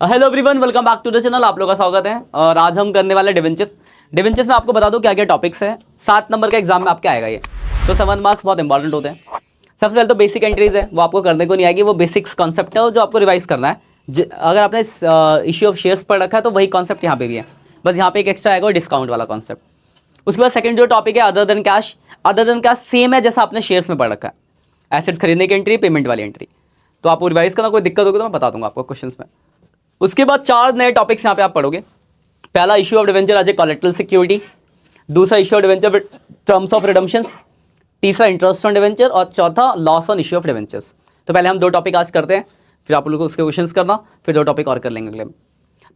Hello everyone, welcome back to the channel. आप लोगों का स्वागत है। और आज हम करने वाले डिवेंचर्स में आपको बता दूं क्या क्या टॉपिक्स हैं। 7 नंबर का एग्जाम में आपके आएगा ये। तो 7 मार्क्स बहुत इंपॉर्टेंट होते हैं। सबसे पहले तो बेसिक एंट्रीज है, वो आपको करने को नहीं आएगी। वो बेसिक्स कॉन्सेप्ट है जो आपको रिवाइज करना है। अगर आपने इश्यू ऑफ शेयर्स पढ़ रखा है तो वही कॉन्सेप्ट यहाँ पे भी है, बस यहाँ पे एक एक्स्ट्रा आएगा डिस्काउंट वाला कॉन्सेप्ट। उसके बाद सेकंड जो टॉपिक है other than cash. Other than cash same है जैसा आपने शेयर्स में पढ़ रखा है। एसेट्स खरीदने की एंट्री, पेमेंट वाली एंट्री। तो आपको रिवाइज करना, कोई दिक्कत होगी तो मैं बता दूंगा आपको क्वेश्चंस में। उसके बाद 4 नए टॉपिक्स यहाँ पे आप पढ़ोगे। पहला issue of debenture as a collateral security, दूसरा issue of debenture with terms of redemptions, तीसरा इंटरेस्ट ऑन डिवेंचर और चौथा loss on issue of debentures. तो पहले हम 2 टॉपिक आज करते हैं, फिर आप लोगों को उसके क्वेश्चंस करना, फिर 2 टॉपिक और कर लेंगे अगले में।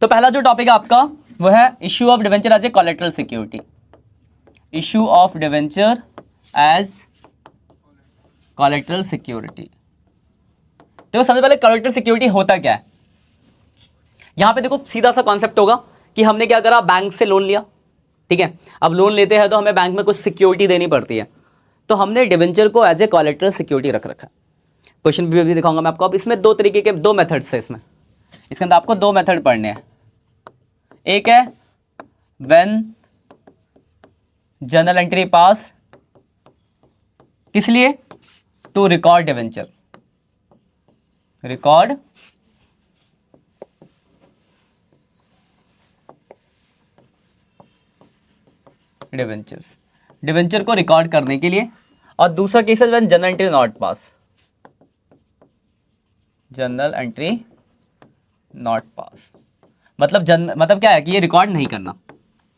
तो पहला जो टॉपिक है आपका वो है issue of debenture as a collateral security. Issue of debenture as collateral security. तो सबसे पहले कोलेटरल सिक्योरिटी होता क्या है। यहां पे देखो सीधा सा कॉन्सेप्ट होगा कि हमने क्या करा, बैंक से लोन लिया। ठीक है, अब लोन लेते हैं तो हमें बैंक में कुछ सिक्योरिटी देनी पड़ती है, तो हमने डिवेंचर को एज ए कोलेटरल सिक्योरिटी रख रखा है। क्वेश्चन भी दिखाऊंगा मैं आपको। अब इसमें 2 तरीके के 2 मेथड्स है इसमें। इसके अंदर आपको 2 मेथड पढ़ने हैं। एक है व्हेन जर्नल एंट्री पास, किस लिए, to record debenture. Record debentures, debenture को रिकॉर्ड करने के लिए। और दूसरा केस है when journal entry not pass. Journal entry not pass मतलब क्या है कि ये रिकॉर्ड नहीं करना।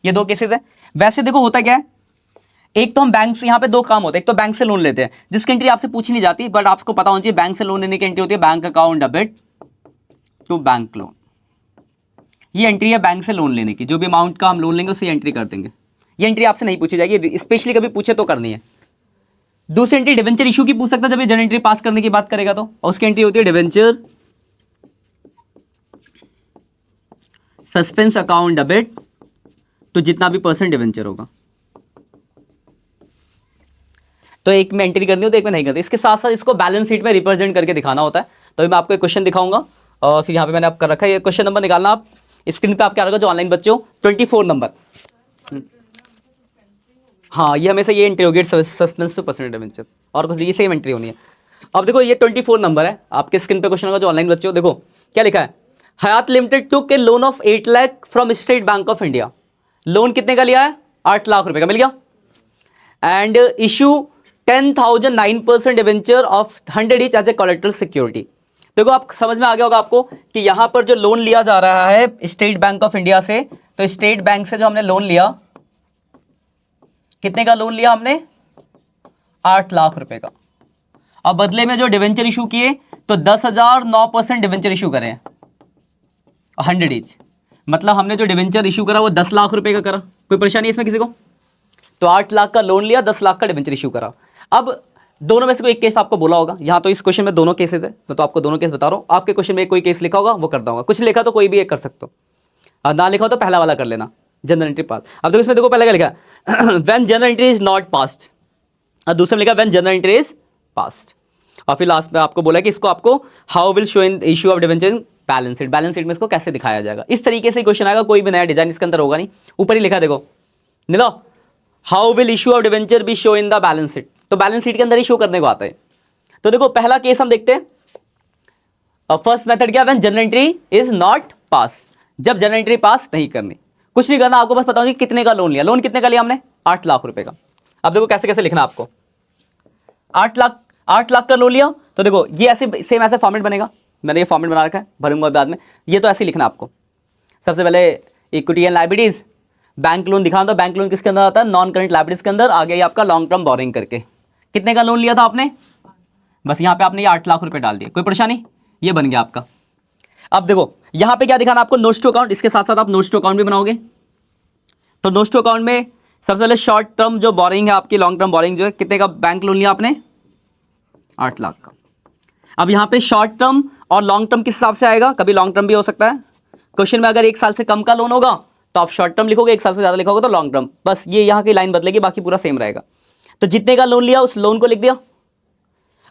ये 2 केसेस है। वैसे देखो होता क्या है, एक तो हम बैंक से, यहाँ पे 2 काम होते हैं। एक तो बैंक से लोन लेते हैं जिसकी एंट्री आपसे पूछी नहीं जाती, बट आपको पता होना चाहिए बैंक से लोन लेने की एंट्री होती है bank account debit to bank loan. ये एंट्री है बैंक से लोन लेने की। जो भी अमाउंट का हम लोन लेंगे उसी एंट्री कर देंगे। ये एंट्री आपसे नहीं पूछी जाएगी, स्पेशली कभी पूछे तो करनी है। दूसरी एंट्री डिवेंचर इशू की पूछ सकता है जब ये जर्नल एंट्री पास करने की बात करेगा तो, और उसकी एंट्री होती है डिवेंचर सस्पेंस अकाउंट डेबिट तो जितना भी % डिवेंचर होगा। तो एक में एंट्री करनी होती है, एक में नहीं करती। इसके साथ साथ इसको बैलेंस शीट में रिप्रेजेंट करके दिखाना होता है। तो मैं आपको एक क्वेश्चन दिखाऊंगा और फिर यहाँ पे मैंने आप कर रखा है। ये क्वेश्चन नंबर निकालना आप स्क्रीन पे आपके आ रहा है जो ऑनलाइन बच्चे हो, 24 नंबर। हाँ, ये हमेशा ये इंटरोगेट सस्पेंस टू % डिवेंचर और कुछ ये सेम एंट्री होनी है। अब देखो ये 24 नंबर है, आपके स्क्रीन पे क्वेश्चन होगा जो ऑनलाइन बच्चे हो। देखो क्या लिखा है, Hayat limited took a loan of 8 lakh from State Bank of India. Loan कितने का लिया है, 8 लाख रुपए का मिल गया। And issue 10,009% debenture of 100 each as a collateral security. देखो आप समझ में आ गया होगा आपको कि यहां पर जो लोन लिया जा रहा है स्टेट बैंक ऑफ इंडिया से, तो स्टेट बैंक से जो हमने लोन लिया, कितने का लोन लिया हमने, 8 लाख रुपए का। अब बदले में जो डिवेंचर इशू किए तो 10,009% डिवेंचर इशू करे हैं 100 ईच। मतलब हमने जो डिवेंचर इशू करा वो 10 लाख रुपए का करा। कोई परेशानी है इसमें किसी को? तो 8 लाख का लोन लिया, 10 लाख का डिवेंचर इशू करा। अब दोनों में से कोई एक केस आपको बोला होगा। यहां तो इस क्वेश्चन में दोनों केसेस है, मैं तो आपको दोनों केस बता रहा हूं। आपके क्वेश्चन में कोई केस लिखा होगा वो कर दूंगा, कुछ लिखा तो कोई भी एक कर सकते हो, ना लिखा हो तो पहला वाला कर लेना, जनरल एंट्री पास। अब देखो इसमें देखो पहले क्या लिखा when general entry is not passed, और दूसरे में लिखा when general entry is passed. और फिर लास्ट में आपको बोला कि इसको आपको how will show in issue of debenture in balance sheet. Balance sheet में इसको कैसे दिखाया जाएगा, इस तरीके से क्वेश्चन आएगा। कोई भी नया डिजाइन इसके अंदर होगा नहीं। ऊपर ही लिखा देखो नीला, how will issue of debenture be show in the balance sheet. तो बैलेंस शीट के अंदर ही शो करने को आता है। तो देखो पहला केस हम देखते हैं। फर्स्ट मेथड क्या, when general entry is not pass, जब जनरल एंट्री पास नहीं करनी। कुछ नहीं करना, आपको बस पता होगा कितने का लोन लिया। लोन कितने का लिया हमने, 8 लाख रुपए का। अब देखो कैसे कैसे लिखना आपको। 8 लाख का लोन लिया तो देखो ये ऐसे सेम ऐसे फॉर्मेट बनेगा। मैंने ये फॉर्मेट बना रखा है, भरूंगा बाद में। ये तो ऐसे ही लिखना आपको। सबसे पहले equity and liabilities, bank loan दिखाना। तो बैंक लोन किसके अंदर आता है, नॉन करंट लायबिलिटीज के अंदर। आगे आपका लॉन्ग टर्म बोरिंग करके कितने का लोन लिया था आपने, बस यहाँ पे आपने ये 8 लाख रुपए डाल दिए। कोई परेशानी, ये बन गया आपका। अब देखो यहाँ पे क्या दिखाना आपको, नोट्स टू अकाउंट। इसके साथ साथ आप नोट्स टू अकाउंट भी बनाओगे। तो नोट्स टू अकाउंट में सबसे पहले शॉर्ट टर्म जो बोरिंग है आपकी, लॉन्ग टर्म बोरिंग जो है, कितने का बैंक लोन लिया आपने, 8 लाख का। अब यहाँ पे शॉर्ट टर्म और लॉन्ग टर्म किस हिसाब से आएगा, कभी लॉन्ग टर्म भी हो सकता है। क्वेश्चन में अगर 1 साल से कम का लोन होगा तो आप शॉर्ट टर्म लिखोगे, 1 साल से ज्यादा लिखोगे तो लॉन्ग टर्म। बस ये यहाँ की लाइन बदलेगी, बाकी पूरा सेम रहेगा। तो जितने का लोन लिया उस लोन को लिख दिया,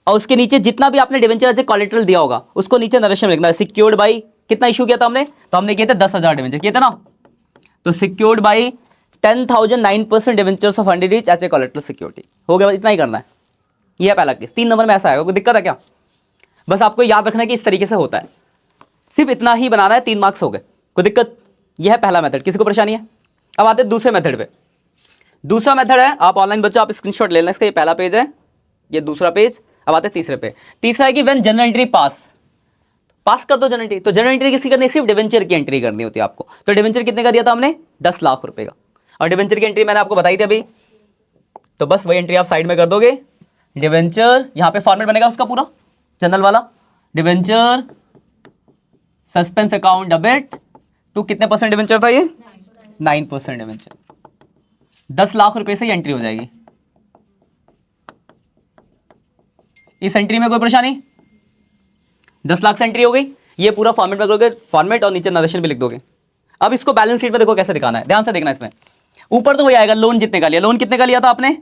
और उसके नीचे जितना भी आपने डिवेंचर एज ए कोलेटरल दिया होगा उसको नीचे नरेशन में लिखना है, सिक्योर्ड बाई कितना इशू किया था हमने, तो हमने किए थे 10,000 डिवेंचर किए थे ना, तो secured by 10,009% debentures of under reach as a collateral security. हो गया, इतना ही करना है, ये है पहला केस। 3 नंबर में ऐसा आएगा, कोई दिक्कत है क्या? बस आपको याद रखना है कि इस तरीके से होता है, सिर्फ इतना ही बनाना है, 3 मार्क्स हो गए, कोई दिक्कत? यह है पहला मेथड, किसी को परेशानी है? अब आते हैं दूसरे मेथड पे। दूसरा मेथड है, आप ऑनलाइन बच्चों आप स्क्रीनशॉट ले लेना इसका, ये पहला पेज है, ये दूसरा पेज। अब आते हैं तीसरे पे। तीसरा है कि व्हेन जनरल एंट्री पास कर दो जनरल एंट्री। तो जनरल एंट्री किसकी करनी है? सिर्फ डिवेंचर की एंट्री करनी होती है आपको। तो डिवेंचर कितने का दिया था हमने? 10 लाख रुपए का, और डिवेंचर की एंट्री मैंने आपको बताई थी अभी, तो बस वही एंट्री आप साइड में कर दोगे। डिवेंचर यहां पे फॉर्मेट बनेगा उसका पूरा जनरल वाला, debenture suspense account debit to कितने परसेंट डिवेंचर था ये? 9% डिवेंचर। 10 लाख रुपए से ये एंट्री हो जाएगी। इस एंट्री में कोई परेशानी? 10 लाख से एंट्री हो गई, ये पूरा फॉर्मेट में करोगे, फॉर्मेट और नीचे नरेशन भी लिख दोगे। अब इसको बैलेंस शीट में देखो कैसे दिखाना है, ध्यान से देखना। इसमें ऊपर तो वही आएगा, लोन जितने का लिया, लोन कितने का लिया था आपने?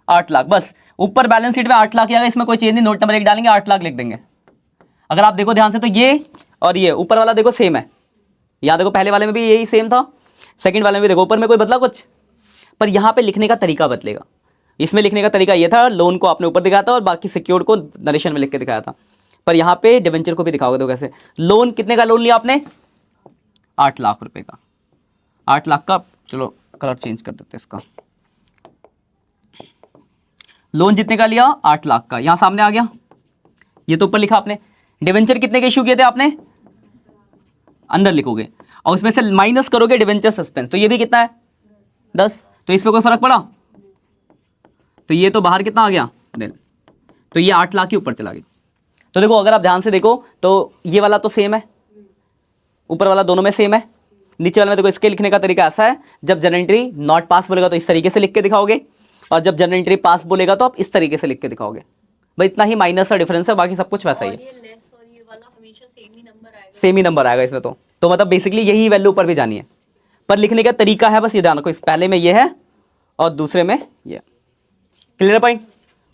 8 लाख। बस ऊपर बैलेंस शीट में 8 लाख आएगा, इसमें कोई चेंज नहीं, नोट नंबर 1 डालेंगे, 8 लाख लिख देंगे। अगर आप देखो ध्यान से तो ये और ये ऊपर वाला देखो सेम है, यहां देखो पहले वाले में भी यही सेम था, सेकंड वाले में भी देखो ऊपर में कोई बदला कुछ, पर यहां पे लिखने का तरीका बदलेगा। इसमें लिखने का तरीका ये था, लोन को आपने ऊपर दिखाया था और बाकी सिक्योर्ड को नरेशन में लिख के दिखाया था, पर यहां पे डिवेंचर को भी दिखाओगे तो कैसे? लोन कितने का लोन लिया आपने? 8 लाख रुपए का, 8 लाख का, चलो कलर चेंज कर देते इसका। लोन जितने का लिया? 8 लाख का, यहां सामने आ गया, ये तो ऊपर लिखा आपने। डिवेंचर कितने के इशू किए थे आपने? अंदर लिखोगे, और उसमें से माइनस करोगे डिवेंचर सस्पेंस, तो ये भी कितना है? 10। तो इसमें कोई फर्क पड़ा? तो ये तो बाहर कितना आ गया? तो ये 8 लाख के ऊपर चला गया। तो देखो अगर आप ध्यान से देखो तो ये वाला तो सेम है, ऊपर वाला दोनों में सेम है, नीचे वाले में देखो इसके लिखने का तरीका ऐसा है, जब जनरल एंट्री नॉट पास बोलेगा तो इस तरीके से लिख के दिखाओगे, और जब जनरल एंट्री पास बोलेगा तो आप इस तरीके से लिख के दिखाओगे। भाई इतना ही माइनर सा डिफरेंस है, बाकी सब कुछ वैसा ही है, सेम ही नंबर आएगा इसमें। तो मतलब बेसिकली यही वैल्यू ऊपर भी जानी है, पर लिखने का तरीका है, बस ये ध्यान रखो, इस पहले में ये है और दूसरे में ये। Clear point?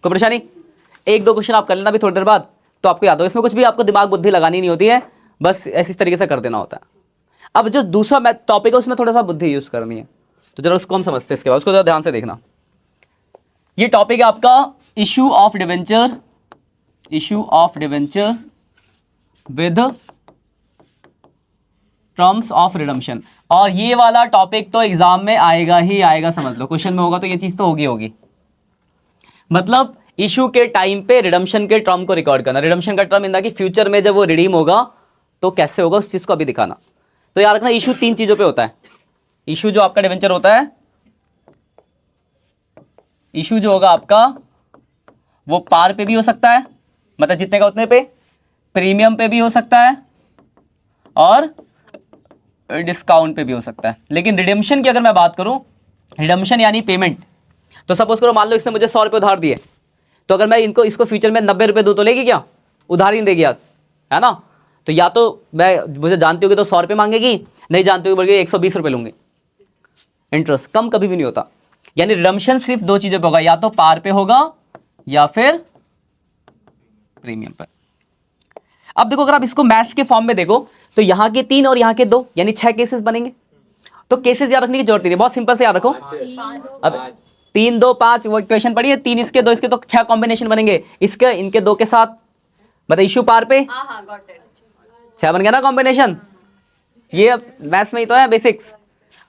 कोई परेशानी? 1-2 क्वेश्चन आप कर लेना भी थोड़ी देर बाद, तो आपको याद हो। इसमें कुछ भी आपको दिमाग बुद्धि लगानी नहीं होती है, बस ऐसी तरीके से कर देना होता है। अब जो दूसरा टॉपिक है उसमें थोड़ा सा बुद्धि यूज करनी है, तो जरा उसको हम समझते हैं, इसके बाद उसको जरा ध्यान से देखना। ये टॉपिक है आपका issue of debenture, issue of debenture with terms of redemption. और ये वाला टॉपिक तो एग्जाम में आएगा ही आएगा, समझ लो, क्वेश्चन में होगा तो ये चीज तो होगी। मतलब इशू के टाइम पे रिडम्पशन के टर्म को रिकॉर्ड करना, रिडम्पशन का टर्म इंदा कि फ्यूचर में जब वो रिडीम होगा तो कैसे होगा, उस चीज को अभी दिखाना। तो याद रखना इशू 3 चीजों पे होता है। इशू जो आपका डिवेंचर होता है, इशू जो होगा आपका वो पार पे भी हो सकता है, मतलब जितने का उतने पे, प्रीमियम पे भी हो सकता है, और डिस्काउंट पे भी हो सकता है। लेकिन रिडेम्पशन की अगर मैं बात करूं, रिडेम्पशन यानी पेमेंट, तो सपोज करो मान लो इसने मुझे 100 रुपये उधार दिए, तो अगर मैं इसको फ्यूचर में 90 रुपये दूं तो लेगी क्या? उधार ही नहीं देगी आज, है ना? तो या तो मैं मुझे जानती होगी तो 100 रुपये मांगेगी, नहीं जानती होगी बोलेगी 120 रुपये लूंगी। इंटरेस्ट कम कभी भी नहीं होता। यानी रिडेम्पशन सिर्फ 2 चीजों पे होगा, या तो पार पे होगा या फिर प्रीमियम पर। अब देखो अगर आप इसको मैथ्स के फॉर्म में देखो तो यहां के 3 और यहां के 2 यानी 6 केसेस बनेंगे। तो केसेस याद रखने की जरूरत नहीं, बहुत सिंपल से याद रखो। अब 3 2 5 वो इक्वेशन पढ़ी है, 3 इसके 2 इसके, तो 6 कॉम्बिनेशन बनेंगे, इसके इनके 2 के साथ, मतलब इशू पार पे 6 बन गया ना कॉम्बिनेशन। ये मैथ्स में ही तो है बेसिक्स।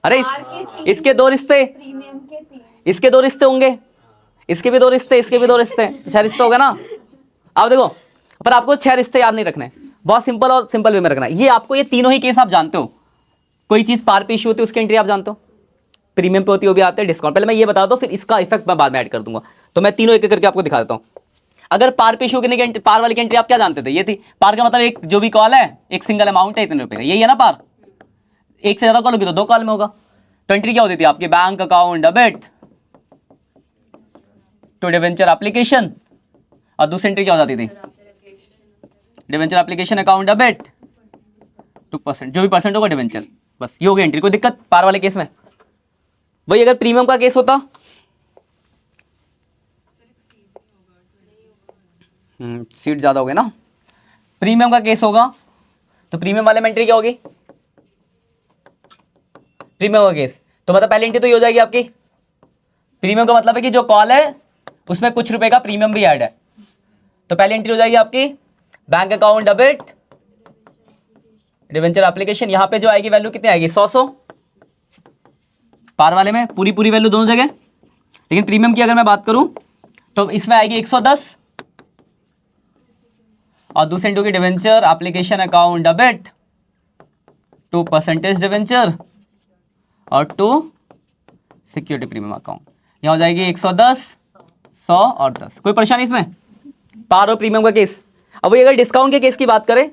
अरे इसके 2 रिश्ते, इसके 2 रिश्ते होंगे, इसके भी 2 रिश्ते, इसके भी 2 रिश्ते, 6 रिश्ते हो गए ना। अब देखो, पर आपको 6 रिश्ते याद नहीं रखने, बहुत सिंपल और सिंपल वे में रखना है। ये आपको ये तीनों ही केस आप जानते हो। कोई चीज पार पे इशू होती है उसकी एंट्री आप जानते हो, प्रीमियम पे होती है वो भी आते हैं, डिस्काउंट। पहले मैं ये बता दूं, फिर इसका इफेक्ट मैं बाद में ऐड कर दूंगा। तो मैं तीनों एक एक करके आपको दिखा देता हूं। अगर पार पे इशू करने की पार वाली की एंट्री आप क्या जानते थे? ये थी पार का मतलब एक जो भी कॉल है, एक सिंगल अमाउंट है इतने रुपए का, यही है ना पार। एक से ज्यादा कॉल होगी तो 2 कॉल में होगा। तो एंट्री क्या होती थी आपकी? Bank account debit to debenture application, और दूसरी एंट्री क्या हो जाती थी? डिवेंचर एप्लीकेशन अकाउंट डेबिट 2%, जो भी परसेंट होगा डिवेंचर, बस ये हो गई एंट्री। कोई दिक्कत पार वाले केस में? वही अगर प्रीमियम का केस होता, सीट ज्यादा हो गए ना, प्रीमियम का केस होगा तो प्रीमियम वाले में एंट्री क्या होगी, प्रीमियम का केस, तो मतलब पहली एंट्री तो ये हो जाएगी आपकी। प्रीमियम का मतलब है कि जो कॉल है उसमें कुछ रुपए का प्रीमियम भी ऐड है, तो पहली एंट्री हो जाएगी आपकी bank account debit debenture application. यहां पे जो आएगी वैल्यू कितनी आएगी, 100 पार वाले में पूरी वैल्यू दोनों जगह। लेकिन प्रीमियम की अगर मैं बात करूं तो इसमें आएगी 110 और दूसरी एंट्री होगी debenture application account debit to percentage debenture और टू सिक्योरिटी प्रीमियम अकाउंट। यहां हो जाएगी 110 100 और 10। कोई परेशानी इसमें, पार और प्रीमियम का केस। अब वही अगर डिस्काउंट के केस की बात करें,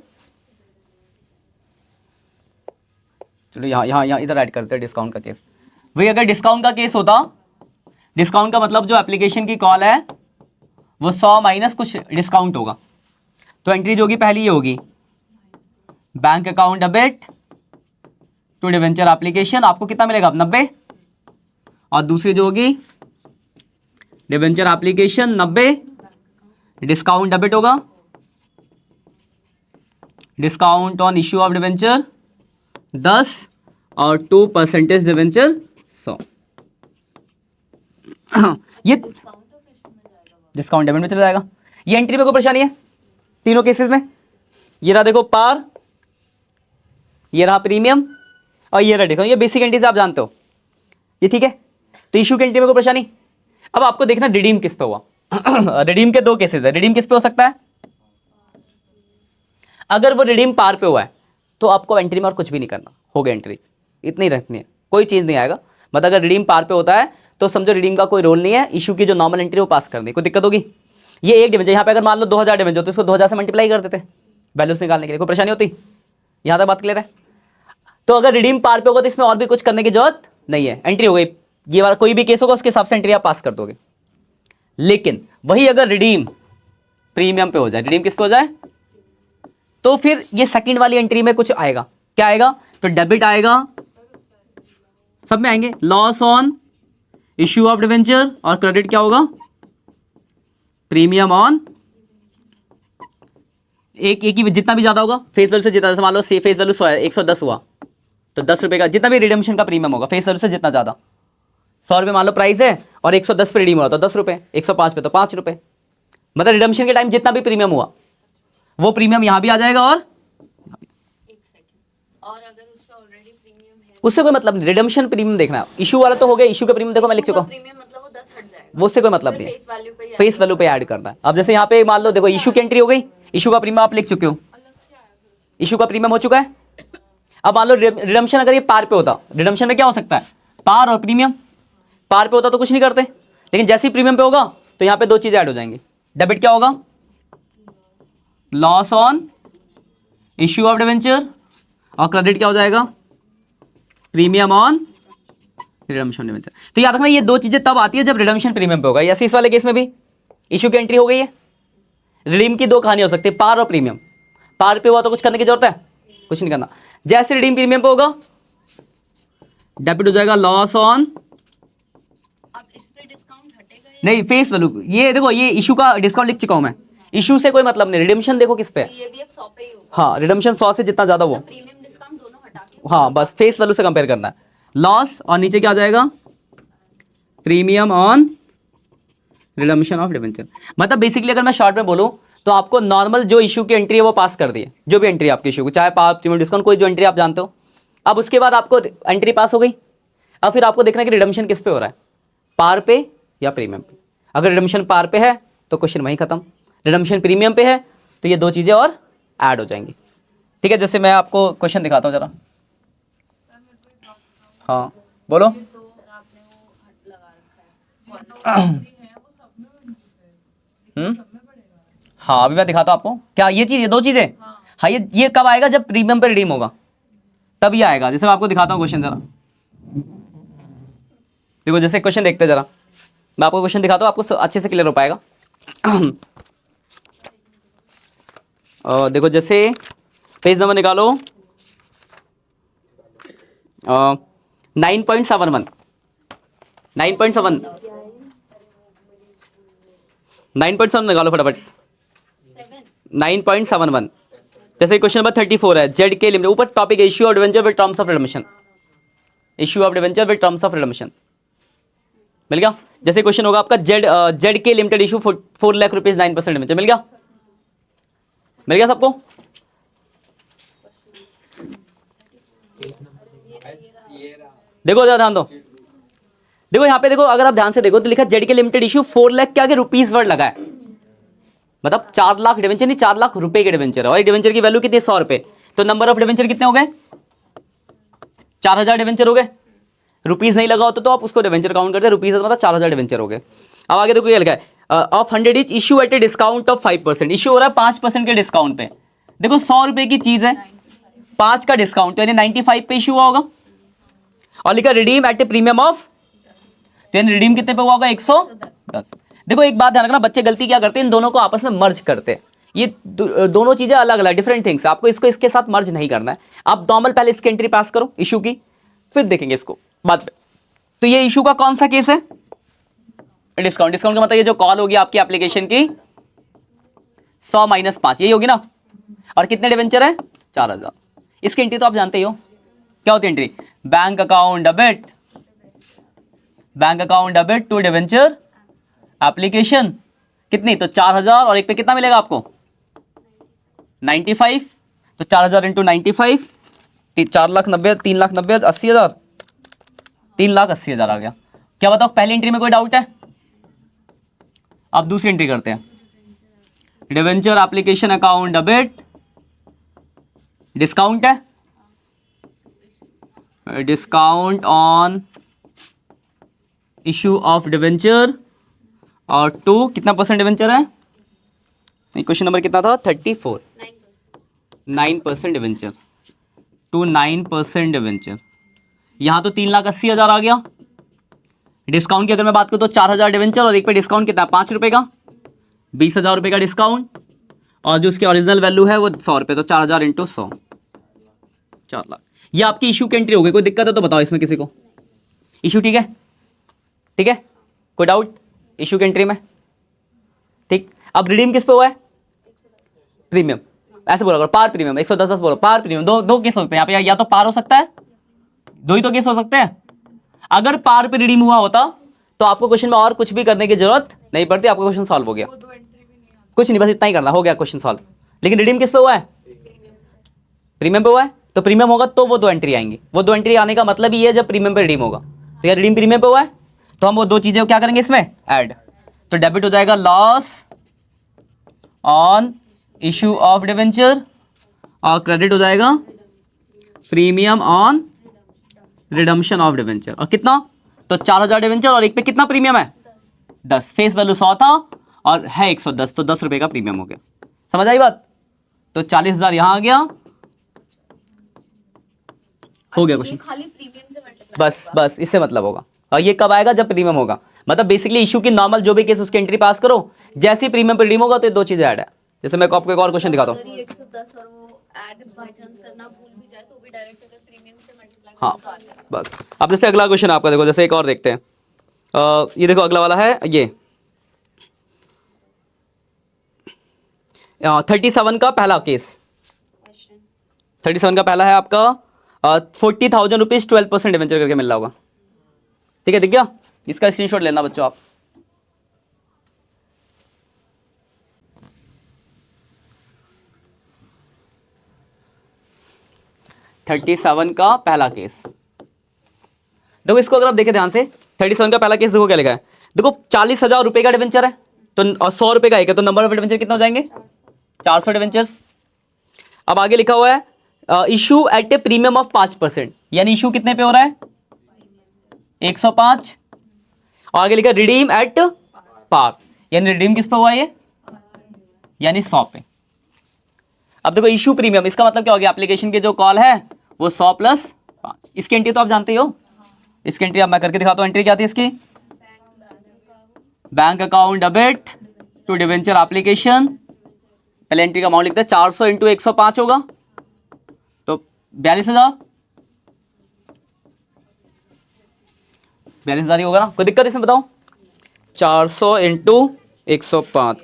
चलो यहां इधर ऐड करते हैं डिस्काउंट का केस। वही अगर डिस्काउंट का केस होता, डिस्काउंट का मतलब जो एप्लीकेशन की कॉल है वो 100 माइनस कुछ डिस्काउंट होगा, तो एंट्री जो होगी पहली ये होगी bank account debit to debenture application, आपको कितना मिलेगा, 90, और दूसरी जो होगी डिवेंचर एप्लीकेशन 90, डिस्काउंट डेबिट होगा, discount on issue of debenture 10 और 2% डिवेंचर 100। ये डिस्काउंट डेबिट में चला जाएगा। ये एंट्री में कोई परेशानी है तीनों केसेस में। ये रहा देखो पार, ये रहा प्रीमियम और ये रहा डिस्काउंट। ये बेसिक एंट्री से आप जानते हो, ये ठीक है। तो इशू की एंट्री में कोई परेशानी। अब आपको देखना रिडीम किस पे हुआ। रिडीम के दो केसेस है। रिडीम किस पे हो सकता है, अगर वो रिडीम पार पे हुआ है तो आपको एंट्री में और कुछ भी नहीं करना, हो गया एंट्री, इतनी रखनी है, कोई चीज नहीं आएगा। मतलब अगर रिडीम पार पे होता है तो समझो रिडीम का कोई रोल नहीं है, इशू की जो नॉर्मल एंट्री वो पास करनी, कोई दिक्कत होगी। ये एक डिवेंचर, यहाँ पे अगर मान लो 2000 डिवेंचर तो इसको 2000 से मल्टीप्लाई कर देते वैल्यूज निकालने के लिए, कोई परेशानी होती। यहाँ तक बात क्लियर है। तो अगर रिडीम पार पे होगा तो इसमें और भी कुछ करने की जरूरत नहीं है, एंट्री हो गई। ये वाला कोई भी केस होगा उसके हिसाब से एंट्री आप पास कर दोगे। लेकिन वही अगर रिडीम प्रीमियम पे हो जाए, रिडीम किस पे हो जाए, तो फिर ये सेकंड वाली एंट्री में कुछ आएगा। क्या आएगा, तो डेबिट आएगा, सब में आएंगे, loss on issue of debenture, और क्रेडिट क्या होगा, प्रीमियम ऑन एक ही जितना भी ज्यादा होगा फेस वैल्यू से जितना, जैसे मान लो फेस वैल्यू 110 हुआ तो 10 रुपए का जितना भी रिडीम्शन का प्रीमियम होगा फेस वैल्यू से जितना ज्यादा, 100 रुपए मान लो प्राइस है और 110 पे रिडीम हुआ तो 10 रुपए, 105 पे तो 5 रुपए। मतलब रिडम्शन के टाइम जितना भी प्रीमियम हुआ वो प्रीमियम यहां भी आ जाएगा। और अगर उस पे ऑलरेडी प्रीमियम है उससे कोई मतलब नहीं, रिडम्शन प्रीमियम देखना है। इशू वाला तो हो गया, इशू का प्रीमियम देखो मैं लिख चुका हूं, प्रीमियम मतलब वो 10 हट जाएगा, वो उससे कोई मतलब नहीं है, फेस वैल्यू पे फेस वैल्यू पे ऐड करना है। अब जैसे यहाँ पे मान लो देखो इशू की एंट्री हो गई, इशू का प्रीमियम आप लिख चुके हो, इशू का प्रीमियम हो चुका है। अब मान लो रिडम्शन अगर ये पार पे होता, रिडम्शन में क्या हो सकता है, पार और प्रीमियम। पार पे होता तो कुछ नहीं करते, लेकिन जैसे ही प्रीमियम पे होगा तो यहाँ पे दो चीजें ऐड हो जाएंगी। डेबिट क्या होगा, loss on issue of debenture, और क्रेडिट क्या हो जाएगा, प्रीमियम ऑन रिडम्शन डिवेंचर। तो याद रखना ये दो चीजें तब आती है जब रिडम्शन प्रीमियम पे होगा। ऐसे इस वाले केस में भी इशू की एंट्री हो गई है, रिडीम की दो कहानी हो सकती है, पार और प्रीमियम। पार पे हुआ तो कुछ करने की जरूरत है, कुछ नहीं करना। जैसे रिडीम प्रीमियम पे होगा डेबिट हो जाएगा लॉस ऑन, अब इस पे डिस्काउंट हटेगा या नहीं फेस वैल्यू। ये देखो ये इशू का डिस्काउंट लिख चुका हूं मैं, इशू से कोई मतलब नहीं। रिडम्शन देखो किस पे है, ये भी अब 100 पे ही होगा। हाँ रिडम्शन 100 से जितना ज्यादा वो, प्रीमियम डिस्काउंट दोनों हटा के हाँ बस फेस वैल्यू से कंपेयर करना है। लॉस और नीचे क्या आ जाएगा, premium on redemption of debenture. मतलब बेसिकली अगर मैं शॉर्ट में बोलूं तो आपको नॉर्मल जो इशू की एंट्री है वो पास कर दी है, जो भी एंट्री आपकी इशू की, चाहे पार प्रीमियम डिस्काउंट कोई जो एंट्री आप जानते हो। अब उसके बाद आपको एंट्री पास हो गई, अब फिर आपको देखना है कि रिडम्शन किस पे हो रहा है, पार पे या प्रीमियम पे। अगर रिडम्शन पार पे है तो क्वेश्चन वहीं खत्म, रिडम्शन प्रीमियम पे है तो ये दो चीजें और ऐड हो जाएंगी। ठीक है, जैसे मैं आपको क्वेश्चन दिखाता हूँ जरा। हाँ बोलो। सर आपने वो हट लगा रखा है। हाँ अभी मैं दिखाता हूँ आपको, क्या ये चीज, ये दो चीजें। हाँ ये कब आएगा, जब प्रीमियम पे रिडीम होगा तब ये आएगा। जैसे मैं आपको दिखाता हूँ क्वेश्चन जरा, देखो जैसे क्वेश्चन देखते हैं जरा, मैं आपको क्वेश्चन दिखाता हूँ, आपको अच्छे से क्लियर हो पाएगा। देखो जैसे पेज नंबर निकालो 9.71 9.7 निकालो फटाफट। 9.71 जैसे क्वेश्चन नंबर 34 है, जेड के लिमिटेड, ऊपर topic issue of debenture with terms of redemption, issue of debenture with terms of redemption मिल गया। जैसे क्वेश्चन होगा आपका Z K limited issue 4 lakh rupees 9% debenture, मिल गया, मिल गया सबको। देखो जरा ध्यान दो, देखो यहाँ पे देखो, अगर आप ध्यान से देखो तो लिखा Z K limited issue 4 lakh के आगे रुपीस वर्ड लगा है, मतलब 4 लाख डिवेंचर नहीं, 4 लाख रुपए के डिवेंचर है, और डिवेंचर की वैल्यू कितनी है 100 रुपए, तो नंबर ऑफ डिवेंचर कितने हो गए 4000 डिवेंचर हो गए। रुपीस नहीं लगा होता तो आप उसको डिवेंचर काउंट करते, रुपीस मतलब 4000 डिवेंचर हो गए। अब आगे देखो क्या लिखा है, of 100 etch issue at a discount of 5%, issue हो रहा है 5% के डिस्काउंट पे। देखो 100 रुपए की चीज है, 5 का डिस्काउंट यानी 95 पे इशू हुआ होगा, और लिखा redeem at a premium of, तो यानी रिडीम कितने पे हुआ होगा 110। देखो एक बात ध्यान रखना, बच्चे गलती क्या करते हैं, इन दोनों को आपस में मर्ज करते हैं, ये दोनों चीजें अलग अलग डिफरेंट थिंग्स, आपको इसको इसके साथ मर्ज नहीं करना है। आप नॉर्मल पहले इसकी एंट्री पास करो इशू की, फिर देखेंगे इसको बाद में। तो ये इशू का कौन सा केस है, डिस्काउंट, डिस्काउंट का मतलब ये जो कॉल होगी आपकी एप्लीकेशन की 100 - 5 यही होगी ना, और कितने डिवेंचर है 4000। इसकी एंट्री तो आप जानते ही हो क्या होती है entry, bank account debit, bank account debit to debenture application, कितनी, तो 4000, और एक पे कितना मिलेगा आपको 95, तो 4000 इंटू 95, 4,90,000, 3,90,000, 80,000, 3,80,000 आ गया। क्या बताओ पहली एंट्री में कोई डाउट है? अब दूसरी एंट्री करते हैं, debenture application account debit, discount है, discount on issue of debenture, और टू कितना परसेंट डिवेंचर है, क्वेश्चन नंबर कितना था 34, 9% डिवेंचर टू 9% डिवेंचर। यहां तो 3,80,000 आ गया। डिस्काउंट की अगर मैं बात करूं तो 4000 डिवेंचर, और एक पे डिस्काउंट कितना 5 रुपए का, 20,000 रुपए का डिस्काउंट, और जो उसकी ओरिजिनल वैल्यू है वो 100 रुपए, तो 4000 इंटू 100, 4 लाख। ये आपकी इशू की एंट्री हो गई। कोई दिक्कत है तो बताओ इसमें किसी को, इशू ठीक है, ठीक है, कोई डाउट इशू की एंट्री में, ठीक। अब रिडीम किस पे हुआ है, प्रीमियम, ऐसे बोला करो पार प्रीमियम, 110 बोलो पार प्रीमियम, दो केस हो सकते हैं यहाँ पे, या तो पार हो सकता है, दो ही तो केस हो सकते हैं। अगर पार पे रिडीम हुआ होता तो आपको क्वेश्चन में और कुछ भी करने की जरूरत नहीं पड़ती, आपका क्वेश्चन सॉल्व हो गया, कुछ नहीं, बस इतना ही करना, हो गया क्वेश्चन सॉल्व। लेकिन रिडीम किस पे हुआ है, प्रीमियम पे हुआ है, तो प्रीमियम होगा तो वो 2 एंट्री आएंगी, वो 2 एंट्री आने का मतलब ये है जब प्रीमियम पे रिडीम होगा। तो यार रिडीम प्रीमियम पे हुआ है तो हम वो 2 चीजें क्या करेंगे इसमें ऐड, तो डेबिट हो जाएगा loss on issue of debenture, और क्रेडिट हो जाएगा premium on redemption of debenture. और कितना, तो 4000 डिवेंचर, और एक पे कितना प्रीमियम है 10, फेस वैल्यू 100 था और है 110, तो 10 रुपए का प्रीमियम हो गया। समझ आई बात, तो 40,000 यहां आ गया, हो गया क्वेश्चन, खाली प्रीमियम से मल्टीप्लाई, बस इससे मतलब होगा। और ये कब आएगा जब प्रीमियम होगा, मतलब बेसिकली इशू की नॉर्मल जो भी केस उसकी एंट्री पास करो, जैसे ही प्रीमियम पे रिडीम होगा तो ये 2 चीजें ऐड है। जैसे मैं आपको एक और क्वेश्चन दिखाता हूं, अगर ये 110 और वो ऐड बाय चांस करना भूल भी जाए तो भी डायरेक्ट अगर प्रीमियम से मल्टीप्लाई हाँ करो तो आ जाएगा। बस। अब जैसे अगला क्वेश्चन आपका देखो, जैसे एक और देखते हैं, ये देखो अगला वाला है ये 37 का पहला केस, 37 का पहला है आपका 40,000 रुपीज 12% डिवेंचर करके मिल रहा होगा, ठीक है, दिख गया, इसका स्क्रीनशॉट लेना बच्चों आप। $37 का पहला केस, देखो इसको अगर आप देखें ध्यान से, 37 का पहला केस देखो क्या लिखा है, देखो 40,000 रुपए का डिवेंचर है, तो और 100 रुपए का एक है, तो नंबर ऑफ डिवेंचर कितना हो जाएंगे 400 डिवेंचर्स। अब आगे लिखा हुआ है issue at a premium of 5%, यानी इशू कितने पे हो रहा है 105, और आगे लिखा रिडीम एट पार, यानी रिडीम किस पे हुआ है ये, यानी 100 पे। अब देखो इशू प्रीमियम, इसका मतलब क्या हो गया, एप्लीकेशन के जो कॉल है वो 100 + 5, इसकी एंट्री तो आप जानते ही हो, इसकी एंट्री अब मैं करके दिखाता हूं। एंट्री क्या थी इसकी, bank account debit to debenture application, पहले एंट्री का अमाउंट लिखते हैं 400 इंटू 105 होगा, तो 42,000 ही होगा ना, कोई दिक्कत इसमें बताओ, 400 इंटू 105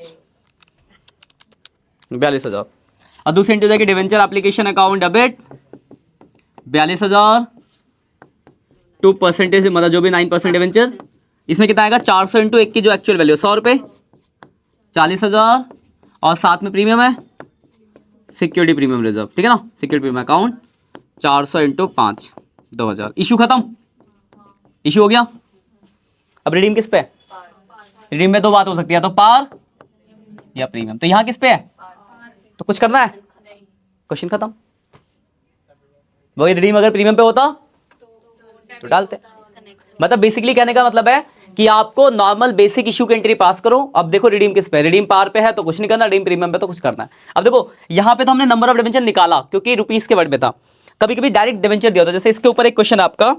42,000। और दूसरी एंट्री हो जाएगी debenture application account debit 42,000 to percentage मतलब जो भी 9% डिवेंचर, इसमें कितना आएगा 400 इंटू 1 की जो एक्चुअल वैल्यू 100 रुपये 40,000 और साथ में प्रीमियम है सिक्योरिटी प्रीमियम रिजर्व, ठीक है ना, security premium account 400 into 5 2000। Issue खत्म, इशू हो गया। अब रिडीम किस पे है? रिडीम में दो बात हो सकती है, तो पार या प्रीमियम। तो यहां किस पे है? तो कुछ करना है, क्वेश्चन खत्म। वही रिडीम अगर प्रीमियम पे होता तो डालते। मतलब बेसिकली कहने का मतलब है कि आपको नॉर्मल बेसिक इशू की एंट्री पास करो। अब देखो रिडीम किस पे, रिडीम पार पे है तो कुछ नहीं करना, रिडीम प्रीमियम पे तो कुछ करना है। अब देखो यहां पे तो हमने नंबर ऑफ डिवेंचर निकाला क्योंकि रुपीस के वर्ड में था, कभी कभी डायरेक्ट डिवेंचर दिया होता। जैसे इसके ऊपर एक क्वेश्चन आपका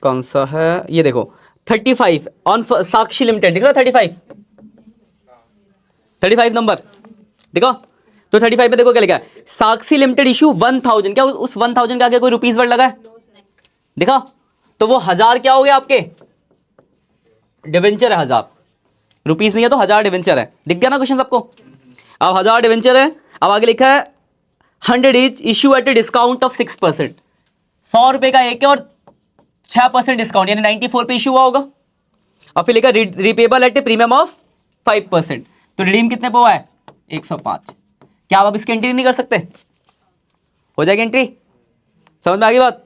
कौन सा है, ये देखो 35 ऑन साक्षी लिमिटेड, दिख रहा है 35 नंबर देखो। तो 35 में देखो क्या लिखा है, साक्षी लिमिटेड इशू 1000, क्या उस 1000 के आगे कोई रुपीस वर्ड लगा है? देखा, तो वो 1000 क्या हो गया आपके डिवेंचर है, 1000 रुपीस नहीं है तो 1000 डिवेंचर है। दिख गया ना क्वेश्चन सबको? अब 1000 डिवेंचर है। अब आगे लिखा है 100 is issue at a discount of 6%, 100 रुपए का एक है और 6% डिस्काउंट यानी 94 पे इशू हुआ होगा। और फिर लिखा repayable at a premium of 5%, तो रिडीम कितने पे हुआ है 105। क्या आप इसकी एंट्री नहीं कर सकते? हो जाएगी एंट्री, समझ में आ गई बात?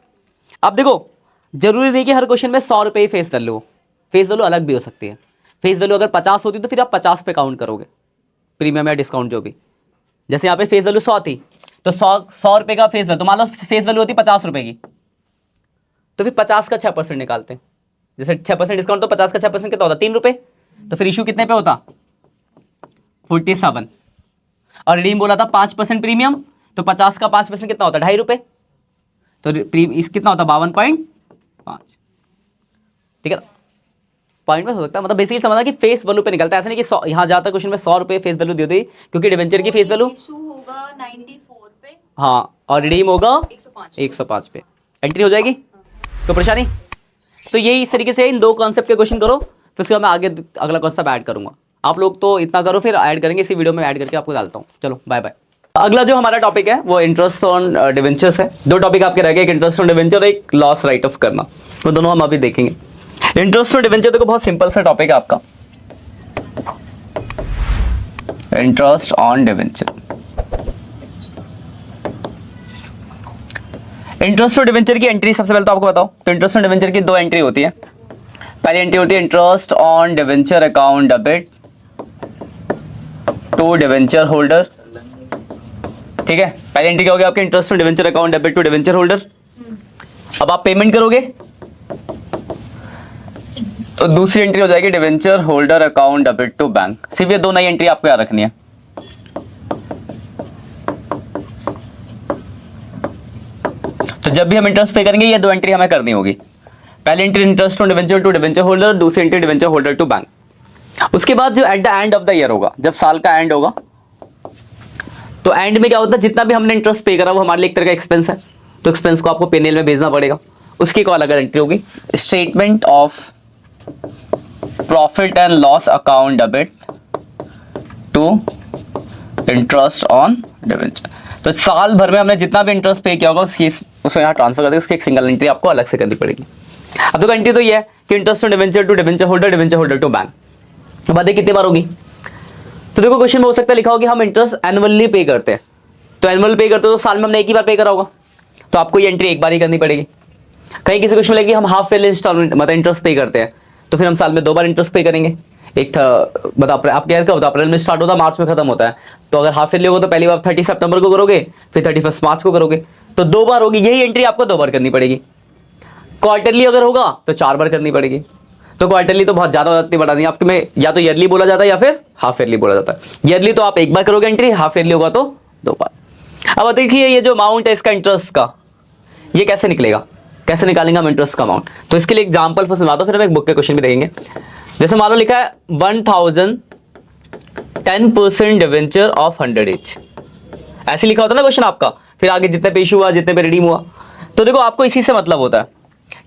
अब देखो जरूरी नहीं कि हर क्वेश्चन में 100 रुपए ही फेस वैल्यू हो, फेस वैल्यू अलग भी हो सकती है। फेस वैल्यू अगर 50 होती तो फिर आप 50 पे काउंट करोगे प्रीमियम या डिस्काउंट जो भी। जैसे यहाँ पे फेस वैल्यू 100 थी तो 100 रुपए का फेस वैल्यू, तो मान लो फेस वैल्यू होती 50 रुपए की, तो फिर 50 का 6% निकालते हैं। जैसे 6% डिस्काउंट तो 50 का 6% कितना होता? 3 रुपए। तो फिर इशू कितने पे होता? 47। और रिडीम बोला था 5% प्रीमियम, तो 50 का 5% कितना होता? 2.5 रुपए। तो इस कितना होता? 52.5, ठीक है। पॉइंट में हो सकता है, मतलब बेसिकली समझना कि फेस वैल्यू पे निकलता है, ऐसा नहीं कि यहाँ जाता क्वेश्चन में 100 रुपए फेस वैल्यू दे दी, क्योंकि डिवेंचर की फेस वैल्यू इशू होगा 94 पे, हाँ, और रिडीम होगा 105 पे। एंट्री हो जाएगी, कोई परेशानी? तो यही इस तरीके से इन दो कॉन्सेप्ट के क्वेश्चन करो, फिर उसके बाद मैं आगे अगला कॉन्सेप्ट ऐड करूंगा। आप लोग तो इतना करो, फिर ऐड करेंगे इसी वीडियो में, ऐड करके आपको डालता हूँ। चलो बाय बाय। अगला जो हमारा टॉपिक है वो इंटरेस्ट ऑन डिवेंचर्स है। दो टॉपिक आपके रह गए, एक इंटरेस्ट ऑन डिवेंचर, एक लॉस राइट ऑफ करना, वो दोनों हम अभी देखेंगे। इंटरेस्ट ऑन डिवेंचर देखो बहुत सिंपल सा टॉपिक है आपका, interest on debenture. Interest on debenture की एंट्री सबसे पहले तो आपको बताओ, तो इंटरेस्ट ऑन डिवेंचर की दो एंट्री होती है। पहली एंट्री होती है interest on debenture account debit to debenture holder, ठीक है। पहली एंट्री क्या हो गया आपके, interest on debenture account debit to debenture holder. अब आप पेमेंट करोगे तो दूसरी एंट्री हो जाएगी debenture holder account debit to bank. सिर्फ ये दो नई एंट्री आपको याद रखनी है। तो जब भी हम इंटरेस्ट पे करेंगे ये दो एंट्री हमें करनी होगी। पहली entry interest on debenture to debenture holder, दूसरी entry debenture holder to bank. उसके बाद जो at the end of the year होगा, जब साल का एंड होगा, तो एंड में क्या होता है, जितना भी हमने इंटरेस्ट पे करा वो हमारे लिए एक तरह का एक्सपेंस है, तो एक्सपेंस को आपको पेनेल में भेजना पड़ेगा। उसकी एक अलग एंट्री होगी, statement of profit and loss account debit to interest on debenture. तो साल भर में हमने जितना भी इंटरेस्ट पे किया होगा उसको यहाँ ट्रांसफर कर देंगे, उसकी एक सिंगल एंट्री आपको अलग से करनी पड़ेगी। अब तो एंट्री तो ये है कि interest on debenture to debenture holder to bank. तो बातें कितनी बार होगी? तो देखो क्वेश्चन में हो सकता है लिखा हो कि हम इंटरेस्ट एनुअली पे करते हैं, तो एनुअल पे करते हो तो साल में हमने एक ही बार पे करा होगा, तो आपको ये एंट्री एक बार ही करनी पड़ेगी। कहीं किसी क्वेश्चन में लगे हम हाफ ईयरली इंस्टॉलमेंट मतलब इंटरेस्ट पे करते हैं, तो फिर हम साल में 2 बार इंटरेस्ट पे करेंगे। एक था मतलब आपके ईयर का होता है, अप्रैल में स्टार्ट होता है, मार्च में खत्म होता है। तो अगर हाफ ईयरली होगा तो पहली बार 30 सितंबर को करोगे, फिर 31 मार्च को करोगे, तो 2 बार होगी। यही एंट्री आपको 2 बार करनी पड़ेगी। क्वार्टरली अगर होगा तो 4 बार करनी पड़ेगी। तो क्वार्टरली तो बहुत ज्यादा इतनी बड़ा नहीं, आपके में या तो ईयरली बोला जाता है या फिर हाफ ईयरली बोला जाता है। ईयरली तो आप एक बार करोगे एंट्री, हाफ ईयरली होगा तो 2 बार। अब देखिए ये जो अमाउंट है इसका इंटरेस्ट का, ये कैसे निकलेगा, कैसे निकालेंगे हम इंटरेस्ट का अमाउंट? तो इसके लिए एग्जांपल फर्स्ट सुनाता हूं, फिर हम एक बुक के क्वेश्चन भी देखेंगे। जैसे मान लो लिखा है 1000 10% डिवेंचर ऑफ 100 each, ऐसे लिखा होता है ना क्वेश्चन आपका। फिर आगे जितने पे इशू हुआ, जितने पे रिडीम हुआ, तो देखो आपको इसी से मतलब होता है।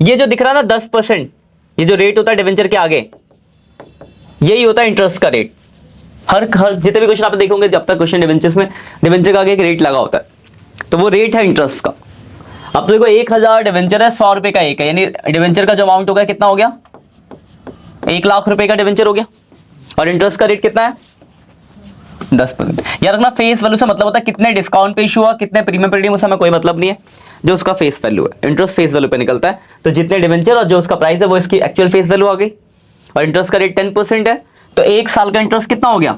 ये जो दिख रहा है ना 10%, ये जो रेट होता है डिवेंचर के आगे, यही होता है इंटरेस्ट का रेट हर जितने भी क्वेश्चन आप देखोगे, जब तक क्वेश्चन डिवेंचर्स में, डिवेंचर का आगे एक रेट लगा होता है, तो वो रेट है इंटरेस्ट का। अब तो देखो 1000 डिवेंचर है, 100 रुपए का एक है, यानी डिवेंचर का जो अमाउंट हो गया कितना हो गया, 1 लाख रुपए का डिवेंचर हो गया, और इंटरेस्ट का रेट कितना है 10%। याद रखना फेस वैल्यू से मतलब होता है कितने डिस्काउंट पे इशू हुआ, कितने प्रीमियम पे रिडीम, उससे हमें कोई मतलब नहीं है, जो उसका फेस वैल्यू है, इंटरेस्ट फेस वैल्यू पे निकलता है। तो जितने डिवेंचर और जो उसका प्राइस है वो इसकी एक्चुअल फेस वैल्यू आ गई, और इंटरेस्ट का रेट 10% है, तो 1 साल का इंटरेस्ट कितना हो गया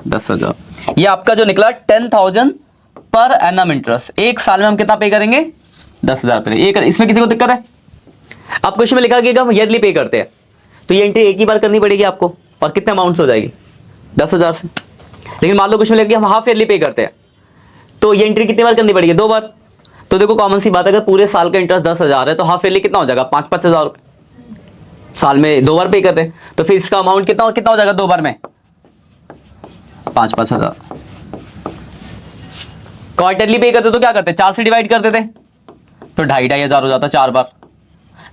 10,000। ये आपका जो निकला 10,000 पर एनम इंटरेस्ट, 1 साल में हम कितना पे करेंगे 10,000 पे। एक इसमें किसी को दिक्कत है? अब क्वेश्चन में लिखा गया हम ईयरली पे करते हैं, तो ये एंट्री एक ही बार करनी पड़ेगी आपको, और कितने अमाउंट हो जाएगी 10,000 से। लेकिन मान लो क्वेश्चन में लिखा हम हाफ ईयरली पे करते हैं, तो ये एंट्री कितनी बार करनी पड़ेगी 2 बार। तो देखो कॉमन सी बात है, अगर पूरे साल का इंटरेस्ट 10,000 है तो हाफ ईयरली कितना हो जाएगा 5-5 हज़ार रुपये, साल में 2 बार पे करते हैं, तो फिर इसका अमाउंट कितना कितना हो जाएगा 2 बार में 5-5 हज़ार। क्वार्टरली पे करते तो क्या करते 4 से डिवाइड कर देते, तो 2,500 हज़ार हो जाता 4 बार,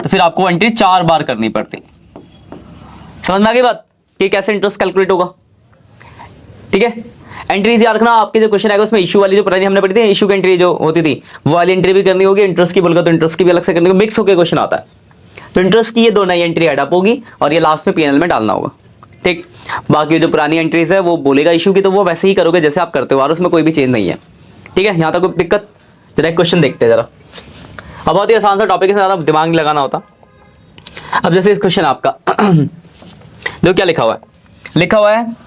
तो फिर आपको एंट्री 4 बार करनी पड़ती। समझ में आ गई बात कि कैसे इंटरेस्ट कैलकुलेट होगा? ठीक है, एंट्रीज याद रखना, आपके जो क्वेश्चन आएगा उसमें इशू वाली जो पुरानी हमने पढ़ी थी, इशू की एंट्री जो होती थी वो वाली एंट्री भी करनी होगी, इंटरेस्ट की बोलगा तो इंटरेस्ट की भी अलग से करनी होगी, मिक्स होकर क्वेश्चन आता है। तो इंटरेस्ट की ये दोनों नई एंट्री एड अप होगी, और ये लास्ट में पीएनएल में डालना होगा। ठीक, बाकी जो पुरानी एंट्रीज है वो बोलेगा इशू की, तो वो वैसे ही करोगे जैसे आप करते हो, और उसमें कोई भी चेंज नहीं है। ठीक है, यहाँ तक कोई दिक्कत? जरा क्वेश्चन देखते हैं जरा। अब बहुत ही आसान सा टॉपिक है, ज़्यादा दिमाग नहीं लगाना होता। अब जैसे इस क्वेश्चन आपका देखो क्या लिखा हुआ है, लिखा हुआ है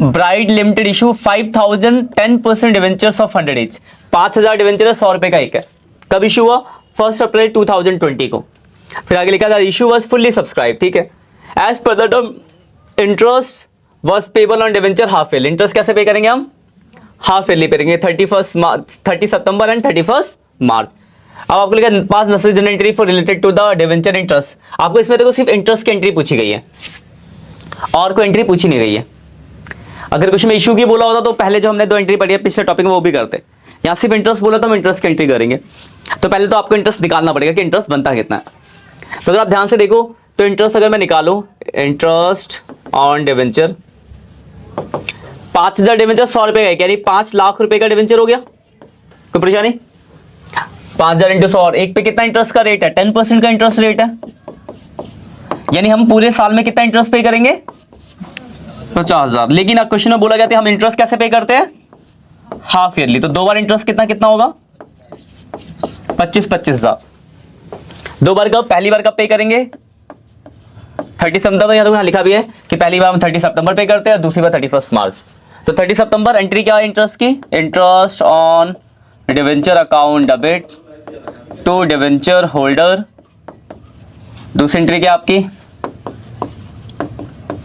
bright limited issue 5,000 10% debentures of 100 each। 5,000 debenture है, 100 रुपए का एक है। कब इशू हुआ 1 अप्रैल 2020 को। फिर आगे लिखा था इशू वाज फुल्ली सब्सक्राइब। ठीक है, as per the term interest was payable on debenture half year. Interest कैसे पे करेंगे हम, हाफ ईयरली करेंगे, 30 सितंबर एंड 31 मार्च। अब आपको लिखा pass necessary entry for related to the debenture interest. आपको इसमें देखो सिर्फ इंटरेस्ट की एंट्री पूछी गई है, और कोई एंट्री पूछी नहीं गई है। अगर क्वेश्चन में इशू की बोला होता तो पहले जो हमने 2 एंट्री पढ़ी है पिछले टॉपिक में वो भी करते। यहाँ सिर्फ इंटरेस्ट बोला तो हम इंटरेस्ट की एंट्री करेंगे। तो पहले तो आपको इंटरेस्ट निकालना पड़ेगा कि इंटरेस्ट बनता कितना है। तो अगर आप ध्यान से देखो तो इंटरेस्ट अगर मैं निकालूं, इंटरेस्ट ऑन डिवेंचर 5,000 डिवेंचर 100 रुपए का है, यानी 5 लाख रुपए का डिवेंचर हो गया। कोई परेशानी? 5,000 इंटू 100, एक पे कितना इंटरेस्ट का रेट है 10% का इंटरेस्ट रेट है, यानी हम पूरे साल में कितना इंटरेस्ट पे करेंगे 50,000। लेकिन अब क्वेश्चन में बोला गया था हम इंटरेस्ट कैसे पे करते हैं हाफ ईयरली, तो 2 बार इंटरेस्ट कितना कितना होगा 25-25 हज़ार। 2 बार कब, पहली बार कब पे करेंगे 30 सितंबर। यहाँ लिखा भी है कि पहली बार हम 30 सितंबर पे करते हैं, दूसरी बार 31 मार्च। तो 30 सितंबर एंट्री क्या है इंटरेस्ट की, interest on debenture account debit to debenture holder. दूसरी एंट्री क्या आपकी,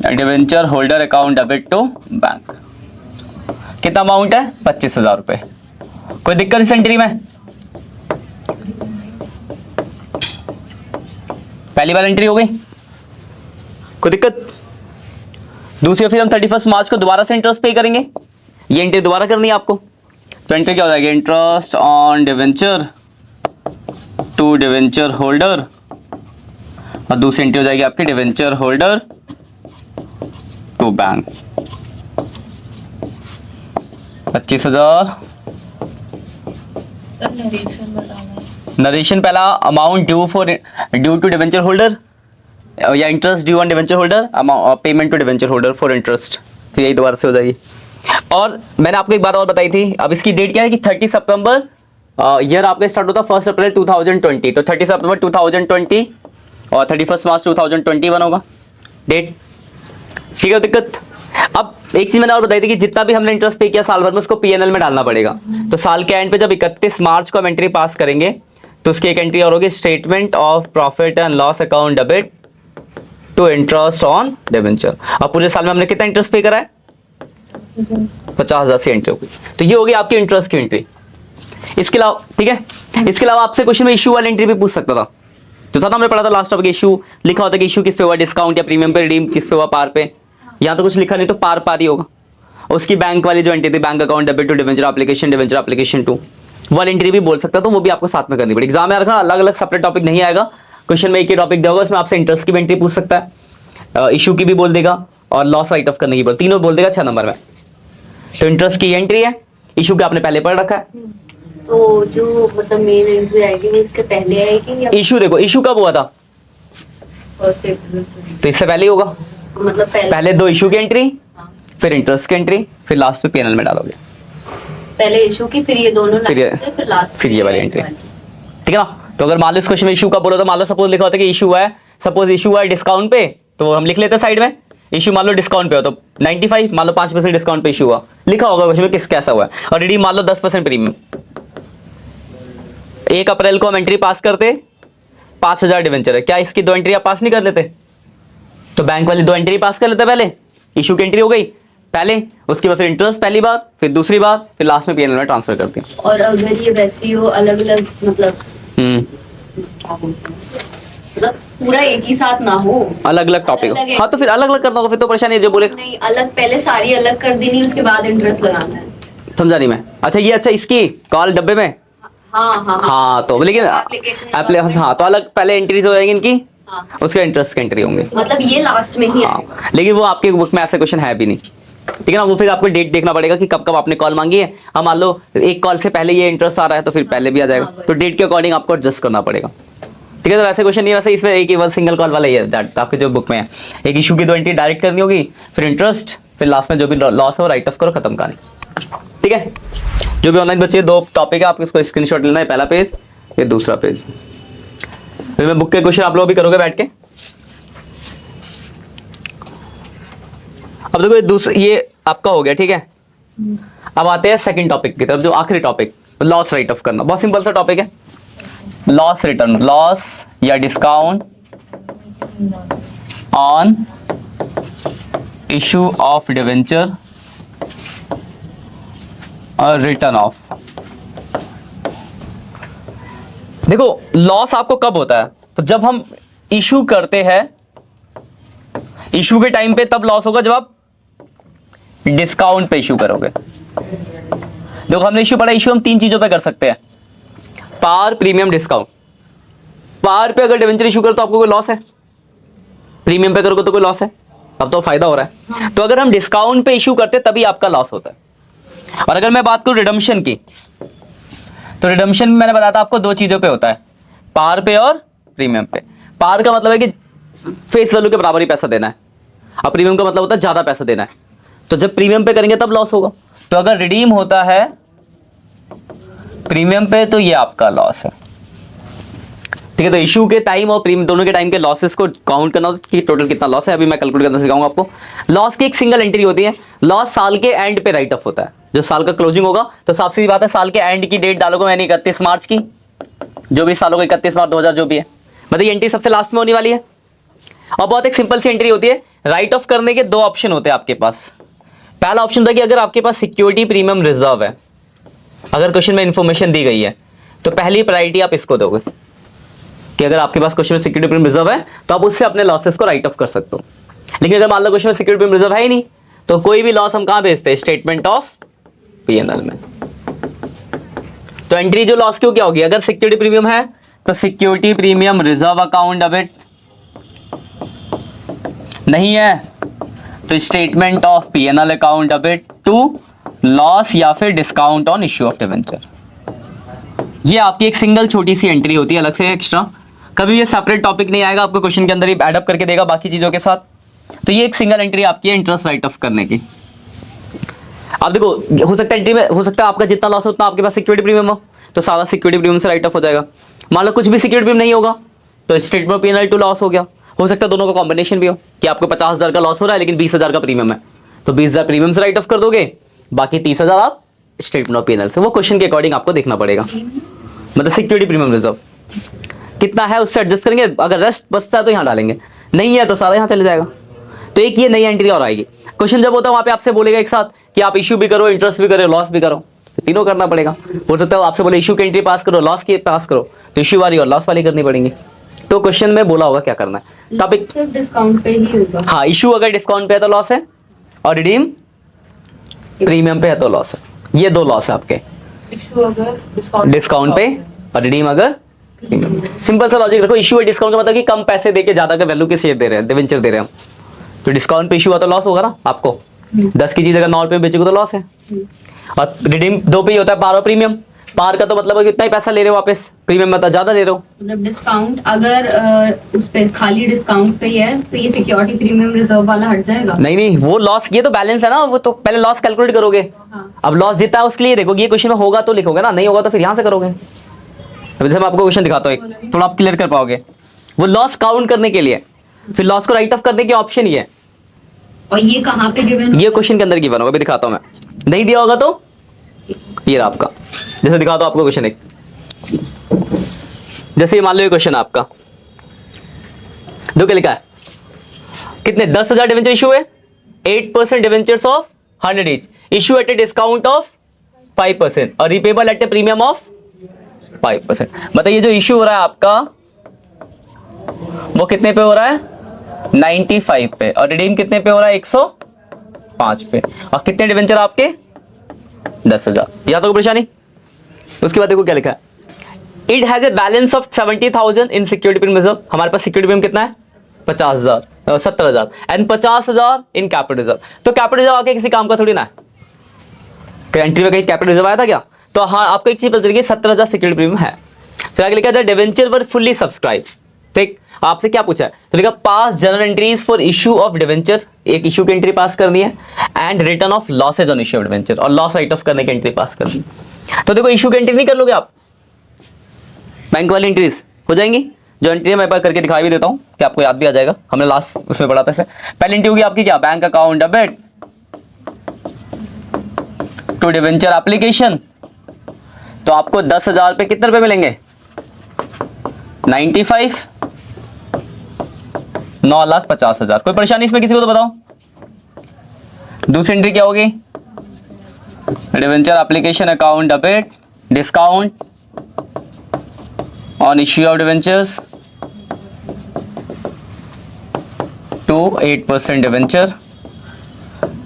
debenture holder account debit to bank. कितना अमाउंट है 25,000 रुपए। कोई दिक्कत इस एंट्री में? पहली बार एंट्री हो गई, कोई दिक्कत? दूसरी फिर हम 31 मार्च को दोबारा से इंटरेस्ट पे करेंगे, ये एंट्री दोबारा करनी है आपको। तो एंट्री क्या हो जाएगी, interest on debenture to debenture holder, और दूसरी एंट्री हो जाएगी आपकी debenture holder to bank 25,000। Narration पहला amount due to debenture holder या interest due on debenture holder, payment to debenture holder for interest, फिर यही दोबारा से हो जाएगी। और मैंने आपको एक बात और बताई थी, अब इसकी डेट क्या है कि 30 सितंबर ईयर आपका स्टार्ट होता है 1 अप्रैल 2020, तो 30 सितंबर 2020 और 31 मार्च 2021 होगा डेट। ठीक है, दिक्कत? अब एक चीज मैंने और बताई थी कि जितना भी हमने इंटरेस्ट पे किया साल भर में उसको पीएनएल में डालना पड़ेगा। तो साल के एंड पे जब 31 मार्च को हम एंट्री पास करेंगे तो उसकी एक एंट्री और होगी, statement of profit and loss account debit to interest on debenture. अब पूरे साल में हमने कितना इंटरेस्ट पे करा है 50,000 से एंट्री होगी। तो ये होगी आपकी इंटरेस्ट की एंट्री। इसके अलावा ठीक है, इसके अलावा आपसे क्वेश्चन में इशू वाली एंट्री भी पूछ सकता था। तो था ना हमने पढ़ा था लास्ट टॉपिक, इशू लिखा होता है कि इशू किस पे हुआ, डिस्काउंट या प्रीमियम पे रिडीम किस पे हुआ, पार पे। यहाँ तो कुछ लिखा नहीं, तो पार पार ही होगा। उसकी बैंक वाली जो एंट्री थी, bank account debit to debenture application to, वाली एंट्री भी बोल सकता, तो वो भी आपको साथ में करनी पड़ेगी। एग्जाम में रखना, अलग अलग सेपरेट टॉपिक नहीं आएगा, क्वेश्चन में एक ही टॉपिक देगा, उसमें आपसे इंटरेस्ट की भी एंट्री पूछ सकता है, इशू की भी बोल देगा, और लॉस राइट ऑफ करने की बोल, तीनों बोल देगा 6 नंबर में। तो इंटरेस्ट की एंट्री है, इशू के आपने पहले पढ़ रखा है। तो जो मतलब मेन एंट्री आएगी वो इसके पहले आएगी या इशू देखो, इशू कब हुआ था, फर्स्ट अप्रैल? तो इससे पहले ही होगा। मतलब पहले 2 इशू की एंट्री, हाँ, फिर इंटरेस्ट की एंट्री, फिर लास्ट में पीएनएल में डालोगे। पहले इशू की, फिर ये दोनों फिर ये- लाइन से, फिर लास्ट फिर ये वाली एंट्री, ठीक है ना। तो अगर मान लो इस क्वेश्चन में इशू का बोलो, तो मान लो सपोज लिखा होता है कि इशू है, सपोज इशू है डिस्काउंट पे, तो हम लिख लेते हैं साइड में इशू मान लो डिस्काउंट पे हो तो 95, मान लो 5% डिस्काउंट पे इशू हुआ, लिखा होगा क्वेश्चन में किस कैसा हुआ है। और रिडीम मान लो 10% प्रीमियम। 1 अप्रैल को हम एंट्री पास करते, 5000 डिवेंचर है, क्या इसकी 2 एंट्री आप पास नहीं कर लेते? तो बैंक वाली 2 एंट्री पास कर लेते पहले, इशू की एंट्री हो गई पहले, उसके बाद फिर इंटरेस्ट पहली बार, फिर दूसरी बार, फिर लास्ट में पीएनएल में ट्रांसफर करते हैं। और अगर ये वैसी हो अलग अलग, मतलब क्या बोलते हैं, मतलब पूरा एक ही साथ ना हो, अलग अलग टॉपिक अलग-अलग हो, हाँ तो फिर अलग अलग करना होगा, फिर तो परेशानी है जो बोले। नहीं अलग, पहले सारी अलग कर देनी, उसके बाद इंटरेस्ट लगाना है। समझा नहीं मैं, अच्छा ये, अच्छा इसकी कॉल डब्बे में, हाँ हाँ हाँ तो लेकिन एप्लीकेशन हाँ तो अलग पहले एंट्रीज हो जाएगी इनकी, हाँ, उसके इंटरेस्ट की एंट्री होंगे। मतलब ये लास्ट में ही हाँ आएगा। लेकिन वो आपके बुक में ऐसा क्वेश्चन है भी नहीं, ठीक है ना। वो फिर आपको डेट देखना पड़ेगा कि कब कब आपने कॉल मांगी है। हम मान लो एक कॉल से पहले ये इंटरेस्ट आ रहा है तो फिर पहले भी आ जाएगा, हाँ, तो डेट के अकॉर्डिंग आपको एडजस्ट करना पड़ेगा, ठीक है। तो वैसे क्वेश्चन नहीं है, वैसे इसमें एक ही सिंगल कॉल वाला ही है दैट आपके जो बुक में है। एक इशू की 2 एंट्री डायरेक्ट करनी होगी, फिर इंटरेस्ट, फिर लास्ट में जो भी लॉस हो राइट ऑफ करो, खत्म कहानी, ठीक है। जो भी ऑनलाइन बच्चे 2 टॉपिक है, आपको इसको स्क्रीनशॉट लेना है, पहला पेज ये दूसरा पेज। फिर मैं बुक के क्वेश्चन आप लोग भी करोगे बैठ के। अब देखो ये दूसरा, ये आपका हो गया, ठीक है। अब आते हैं सेकंड टॉपिक की तरफ, जो आखिरी टॉपिक, लॉस राइट ऑफ करना। बहुत सिंपल सा टॉपिक है, लॉस रिटर्न, लॉस या discount on issue of debenture और रिटर्न ऑफ। देखो लॉस आपको कब होता है, तो जब हम इशू करते हैं, इशू के टाइम पे तब लॉस होगा जब आप डिस्काउंट पे इशू करोगे। देखो हमने इशू पढ़ा, इशू हम 3 चीजों पे कर सकते हैं, पार, प्रीमियम, डिस्काउंट। पार पे अगर डिवेंचर इशू करो तो आपको कोई लॉस है, प्रीमियम पे करोगे तो कोई लॉस है, अब तो फायदा हो रहा है। तो अगर हम डिस्काउंट पे इशू करते तभी आपका लॉस होता है। और अगर मैं बात करूं रिडम्पशन की, तो रिडम्पशन मैंने बताया था आपको 2 चीजों पे होता है, पार पे और प्रीमियम पे। पार का मतलब है कि फेस वैल्यू के बराबर ही पैसा देना है, और प्रीमियम का मतलब होता है ज्यादा पैसा देना है। तो जब प्रीमियम पे करेंगे तब लॉस होगा। तो अगर रिडीम होता है प्रीमियम पे तो ये आपका लॉस है, ठीक है। तो इशू के टाइम और प्रीमियम दोनों के टाइम के लॉसेस को काउंट करना होता है कि टोटल कितना लॉस है। अभी मैं कैलकुलेट करना सिखाऊंगा आपको। लॉस की एक सिंगल एंट्री होती है, लॉस साल के एंड पे राइट ऑफ होता है। जो साल का क्लोजिंग होगा तो साफ सी बात है, साल के एंड की डेट डालोगे, मैंने 31 मार्च की, जो भी सालों को 31 मार्च 2000 जो भी है, मतलब ये एंट्री सबसे लास्ट में होने वाली है। और बहुत एक सिंपल सी एंट्री होती है। राइट ऑफ करने के 2 ऑप्शन होते हैं आपके पास। पहला ऑप्शन था कि अगर आपके पास सिक्योरिटी प्रीमियम रिजर्व है, अगर क्वेश्चन में इंफॉर्मेशन दी गई है तो पहली प्रायोरिटी आप इसको दोगे कि अगर आपके पास क्वेश्चन में सिक्योरिटी प्रीमियम रिजर्व है तो आप उससे अपने लॉसेस को राइट ऑफ कर सकते हो। लेकिन अगर मान लो क्वेश्चन में सिक्योरिटी प्रीमियम रिजर्व है ही नहीं, तो कोई भी लॉस हम कहां भेजते हैं, स्टेटमेंट ऑफ पीएनएल में। तो एंट्री जो लॉस की क्या होगी, अगर सिक्योरिटी प्रीमियम है तो security premium reserve account debit, नहीं है तो statement of PNL account debit to loss या फिर discount on issue of debenture. ये आपकी एक सिंगल छोटी सी एंट्री होती है अलग से एक्स्ट्रा, कभी ये सेपरेट टॉपिक नहीं आएगा, आपको क्वेश्चन के अंदर ही एडअप करके देगा बाकी चीजों के साथ। तो ये एक सिंगल एंट्री आपकी है इंटरेस्ट राइट ऑफ करने की। अब देखो हो सकता है एंट्री में, हो सकता है आपका जितना लॉस हो उतना आपके पास सिक्योरिटी प्रीमियम हो, तो सारा सिक्योरिटी प्रीमियम से राइट ऑफ हो जाएगा। मान लो कुछ भी सिक्योरिटी प्रीमियम नहीं होगा तो statement of PNL to loss हो गया। हो सकता है दोनों का कॉम्बिनेशन भी हो कि आपको 50,000 का लॉस हो रहा है लेकिन 20,000 का प्रीमियम है, तो 20,000 प्रीमियम से राइट ऑफ कर दोगे, बाकी 30,000 आप स्टेटमेंट ऑफ पीएनएल से। वो क्वेश्चन के अकॉर्डिंग आपको देखना पड़ेगा, मतलब सिक्योरिटी प्रीमियम रिजर्व कितना है उससे एडजस्ट करेंगे। अगर रेस्ट बचता है तो यहाँ डालेंगे, नहीं है तो सारा यहाँ चले जाएगा। तो एक ये नई एंट्री और आएगी। क्वेश्चन जब होता है वहां पे आपसे बोलेगा एक साथ कि आप इशू भी करो, इंटरेस्ट भी करो, लॉस भी करो, तो तीनों करना पड़ेगा। हो सकता है आपसे बोले इशू की एंट्री पास करो, लॉस की पास करो, तो इशू वाली और लॉस वाली करनी पड़ेंगी। तो क्वेश्चन में बोला होगा क्या करना है। टॉपिक सिर्फ डिस्काउंट पे ही होगा। हाँ, इशू अगर डिस्काउंट पे है तो लॉस है, और रिडीम प्रीमियम पे है तो लॉस है। ये 2 लॉस है आपके, इशू अगर डिस्काउंट पे और रिडीम अगर। सिंपल सा लॉजिक रखो, इशू और डिस्काउंट का मतलब कि कम पैसे देके ज्यादा का वैल्यू के शेयर दे रहे हैं, डिवेंचर दे रहे हैं हम, तो डिस्काउंट पे इशू हुआ तो लॉस होगा ना आपको। 10 की चीज अगर 9 रुपए में बेचोगे तो लॉस है। और रिडीम 2 पे ही होता है पार और प्रीमियम। पार का तो मतलब है कि इतना ही पैसा ले रहे हो वापस, प्रीमियम में तो ज्यादा ले रहे हो। मतलब डिस्काउंट अगर उस पे खाली डिस्काउंट पे ही है तो ये सिक्योरिटी प्रीमियम रिजर्व वाला हट जाएगा। नहीं वो लॉस, ये तो बैलेंस है ना, वो तो पहले लॉस कैलकुलेट करोगे। हाँ। अब लॉस जितना है उसके लिए देखो, ये क्वेश्चन में होगा तो लिखोगे ना, नहीं होगा तो फिर यहाँ से करोगे। अभी जैसे मैं आपको क्वेश्चन दिखाता हूँ एक, थोड़ा आप क्लियर कर पाओगे। वो लॉस काउंट करने के लिए, फिर लॉस को राइट ऑफ करने के ऑप्शन ये है। और ये कहाँ पे गिवन? ये क्वेश्चन के अंदर गिवन होगा, अभी दिखाता हूँ मैं। नहीं दिया होगा तो ये रहा आपका, जैसे दिखाता हूँ आपको क्वेश्चन एक। जैसे मान लो ये क्वेश्चन आपका, दो क्या लिखा है, कितने 10,000 डिवेंचर इशू है, 8% debentures of 100 each, issue at a discount of 5% और repayable at a premium of 5%। मतलब ये जो इशू हो रहा है आपका वो कितने पे हो रहा है, 95 पे, और रिडीम कितने पे हो रहा है, 105 पे, और कितने डिवेंचर आपके 10,000। या तो परेशानी। उसके बाद देखो क्या लिखा है, it has a balance of 70,000 in security premium reserve. हमारे पास सिक्योरिटी प्रीमियम कितना है, 50,000 70,000 एंड 50,000 इन कैपिटल रिजर्व। तो कैपिटल रिजर्व आके किसी काम का थोड़ी ना है, एंट्री में कहीं कैपिटल रिजर्व आया था क्या? तो हाँ, आपको एक चीज पता चलेगी 17,000 सिक्योरिटी प्रीमियम है। फिर आगे लिखा है डिवेंचर वर फुल्ली सब्सक्राइब। ठीक, आपसे क्या पूछा है, तो लिखा pass journal entries for issue of debenture, एक इशू की एंट्री पास करनी है, and return of losses on issue of debenture, और लॉस राइट ऑफ करने की एंट्री पास करनी है। तो देखो इशू की एंट्री नहीं कर लोगे आप, बैंक वाली एंट्रीज हो जाएंगी। जो एंट्री मैं एक करके दिखा भी देता हूं कि आपको याद भी आ जाएगा, हमने लास्ट उसमें पढ़ा था इसे। पहली एंट्री होगी आपकी क्या, bank account debit to debenture application. तो आपको 10,000 पे कितने रुपए मिलेंगे, 95, 9,50,000। कोई परेशानी इसमें किसी को तो बताओ। दूसरी एंट्री क्या होगी, debenture application account debit discount on issue of debentures to 8% debenture,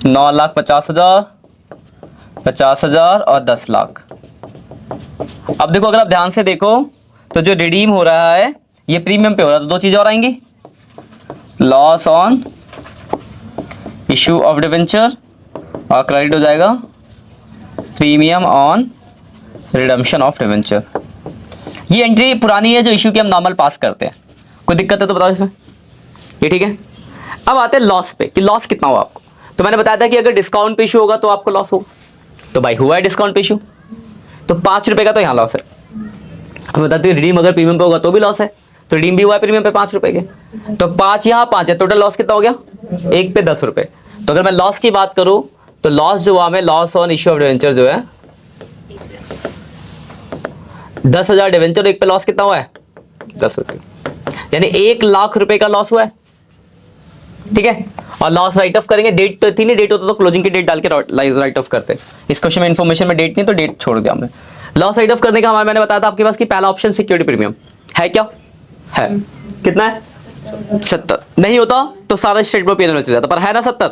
9,50,000, 50,000 और 10 लाख। अब देखो अगर आप ध्यान से देखो तो जो रिडीम हो रहा है ये प्रीमियम पे हो रहा है, तो दो चीजें और आएंगी, loss on issue of debenture और क्रेडिट हो जाएगा premium on redemption of debenture. ये एंट्री पुरानी है जो इशू की हम नॉर्मल पास करते हैं। कोई दिक्कत है तो बताओ इसमें, ये ठीक है। अब आते हैं लॉस पे कि लॉस कितना हुआ आपको। तो मैंने बताया था कि अगर डिस्काउंट पे इशू होगा तो आपको लॉस होगा। तो भाई हुआ है डिस्काउंट पे इशू, तो 5 रुपए का तो यहाँ लॉस है। हम बताते हैं रिडीम अगर प्रीमियम पे होगा तो भी लॉस है, तो रिडीम भी हुआ है प्रीमियम पे 5 रुपए के, तो 5 यहाँ 5 है, टोटल लॉस कितना हो गया, 1 पे 10 रुपए। तो अगर मैं लॉस की बात करूं तो लॉस जो हुआ हमें, loss on issue of debenture जो है 10,000 डिवेंचर, 1 पे लॉस कितना हुआ है, 10 रुपए, यानी 1 लाख रुपए का लॉस हुआ है। ठीक है, और लॉस राइट ऑफ करेंगे, डेट तो थी नहीं, डेट होता तो क्लोजिंग की डेट डाल के राइट ऑफ करते। इस क्वेश्चन में इन्फॉर्मेशन में डेट नहीं तो डेट छोड़ दिया हमने। लॉस राइट ऑफ करने का हमारा, मैंने बताया था आपके पास कि पहला ऑप्शन सिक्योरिटी प्रीमियम है, क्या है, कितना है 70। नहीं होता तो सारा स्टेटमेंट पीएनएल में चल जाता, पर है ना 70,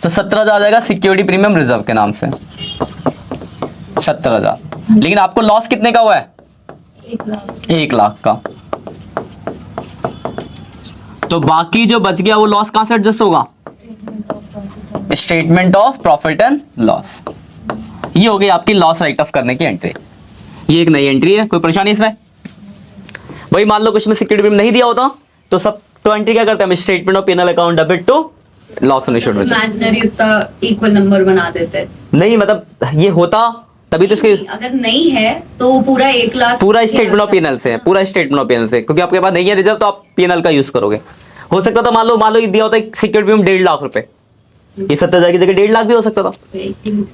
तो 17,000 आ जाएगा सिक्योरिटी प्रीमियम रिजर्व के नाम से, 17,000। लेकिन आपको लॉस कितने का हुआ है, 1 लाख का। तो बाकी जो बच गया वो लॉस कहां से एडजस्ट होगा, statement of profit and loss. ये हो गई आपकी लॉस राइट ऑफ करने की एंट्री। ये एक नई एंट्री है, कोई परेशानी इसमें। वही मान लो कुछ में सिक्योरिटी प्रीमियम नहीं दिया होता तो सब तो एंट्री क्या करते हैं, statement of PNL account debit to loss on issued debenture. Imaginary उतना इक्वल नंबर बना देते हैं। नहीं मतलब ये होता तभी तो इसके, अगर नहीं है तो वो पूरा 1 लाख पूरा स्टेटमेंट ऑफ पीएनएल से है, पूरा स्टेटमेंट ऑफ पीएनएल से, क्योंकि आपके पास नहीं है रिजर्व तो आप पीएनएल का यूज करोगे। हो सकता था मान लो ये दिया होता है सिक्योरिटी प्रीमियम 1.5 लाख रुपए, ये 70,000 की जगह 1.5 लाख भी हो सकता था,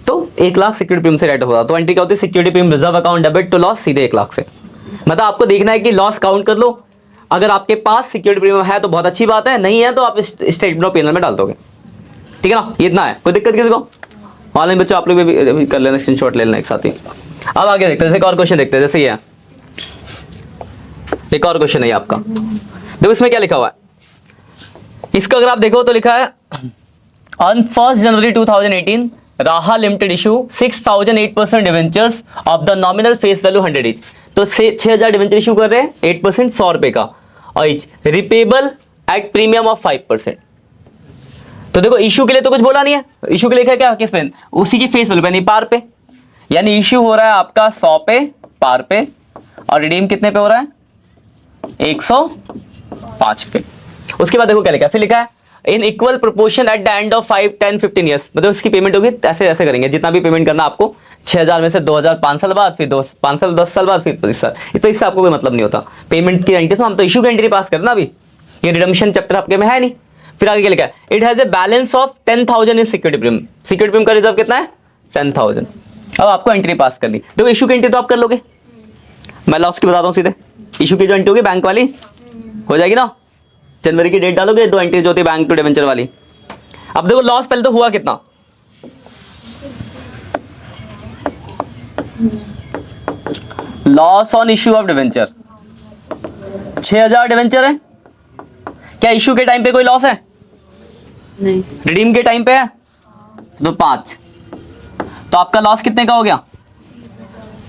तो 1 लाख सिक्योरिटी प्रीमियम से राइट ऑफ होता। तो एंट्री क्या होती है, security premium reserve account debit to loss, सीधे 1 लाख से। मतलब आपको देखना है कि लॉस काउंट कर लो, अगर आपके पास सिक्योरिटी प्रीमियम है तो बहुत अच्छी बात है, नहीं है तो आप स्टेटमेंट ऑफ पीएनएल में डाल दोगे। ठीक है ना, ये इतना है, कोई दिक्कत किसी को। ऑनलाइन बच्चों आप लोग भी कर लेना, स्क्रीनशॉट ले लेना एक साथ ही। अब आगे देखते हैं, एक और क्वेश्चन देखते हैं, जैसे ये एक और क्वेश्चन है आपका। देखो इसमें क्या लिखा हुआ है, इसका अगर आप देखो तो लिखा है ऑन 1 जनवरी 2018 राहा limited issue 6,008% debentures of the nominal face value 100 each. तो 6,000 डिवेंचर इशू कर रहे हैं 8% 100 रुपए का, और each repayable at premium of 5%। तो देखो इशू के लिए तो कुछ बोला नहीं है, इशू के लिए क्या क्या किस पे, उसी की फेस वैल्यू पे, नहीं पार पे, यानी इशू हो रहा है आपका 100 पे पार पे, और रिडीम कितने पे हो रहा है 105 पे। उसके बाद देखो क्या लिखा है, फिर लिखा है in equal proportion eight the end of 5, 10, 15 years, मतलब इसकी पेमेंट होगी ऐसे ऐसे करेंगे, जितना भी पेमेंट करना आपको 6000 में से 2000 5 साल बाद, फिर 5 साल 10 साल बाद, फिर 25 साल, तो इससे आपको कोई मतलब नहीं होता पेमेंट की एंट्री। तो हम तो इशू की एंट्री पास करना, अभी ये रिडम्पशन चैप्टर आपके में है नहीं। फिर आगे क्या लिखा है, it has a balance of 10,000 in security premium, security premium का रिजर्व कितना है 10,000। अब आपको एंट्री पास करनी, देखो इशू की एंट्री तो आप कर लोगे, मैं लॉस की बताता हूँ सीधे, इशू की जो एंट्री होगी बैंक वाली हो जाएगी ना, जनवरी की डेट डालोगे, 2 एंट्री जो होती है बैंक टू डिवेंचर वाली। अब देखो लॉस पहले तो हुआ कितना, loss on issue of debenture 6000 debenture है, क्या इश्यू के टाइम पे कोई लॉस है, नहीं, रिडीम के टाइम पे है तो 5, तो आपका लॉस कितने का हो गया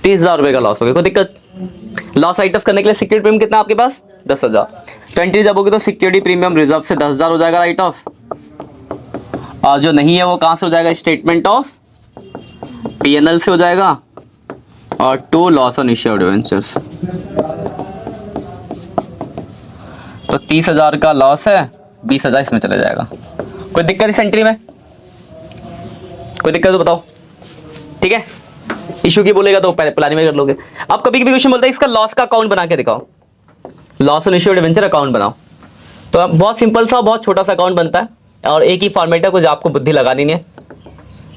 30,000 रुपए का लॉस हो गया। कोई दिक्कत, लॉस राइट ऑफ करने के लिए सिक्योरिटी प्रीमियम कितना आपके पास 10,000, तो एंट्री जब होगी तो सिक्योरिटी प्रीमियम रिजर्व से 10,000 हो जाएगा राइट ऑफ, और जो नहीं है वो कहां से हो जाएगा, स्टेटमेंट ऑफ पीएनएल से हो जाएगा, और to loss on issue of debentures. तो 30,000 का लॉस है, 20,000 इसमें चला जाएगा। कोई दिक्कत इस एंट्री में, कोई दिक्कत तो बताओ, ठीक है। इशू की बोलेगा तो पहले प्लानिंग में कर लोगे। अब कभी कभी क्वेश्चन बोलता है इसका लॉस का अकाउंट बना के दिखाओ, loss on issue of debenture account बनाओ, तो अब बहुत सिंपल सा बहुत छोटा सा अकाउंट बनता है, और एक ही फॉर्मेट है, कुछ आपको बुद्धि लगानी नहीं है।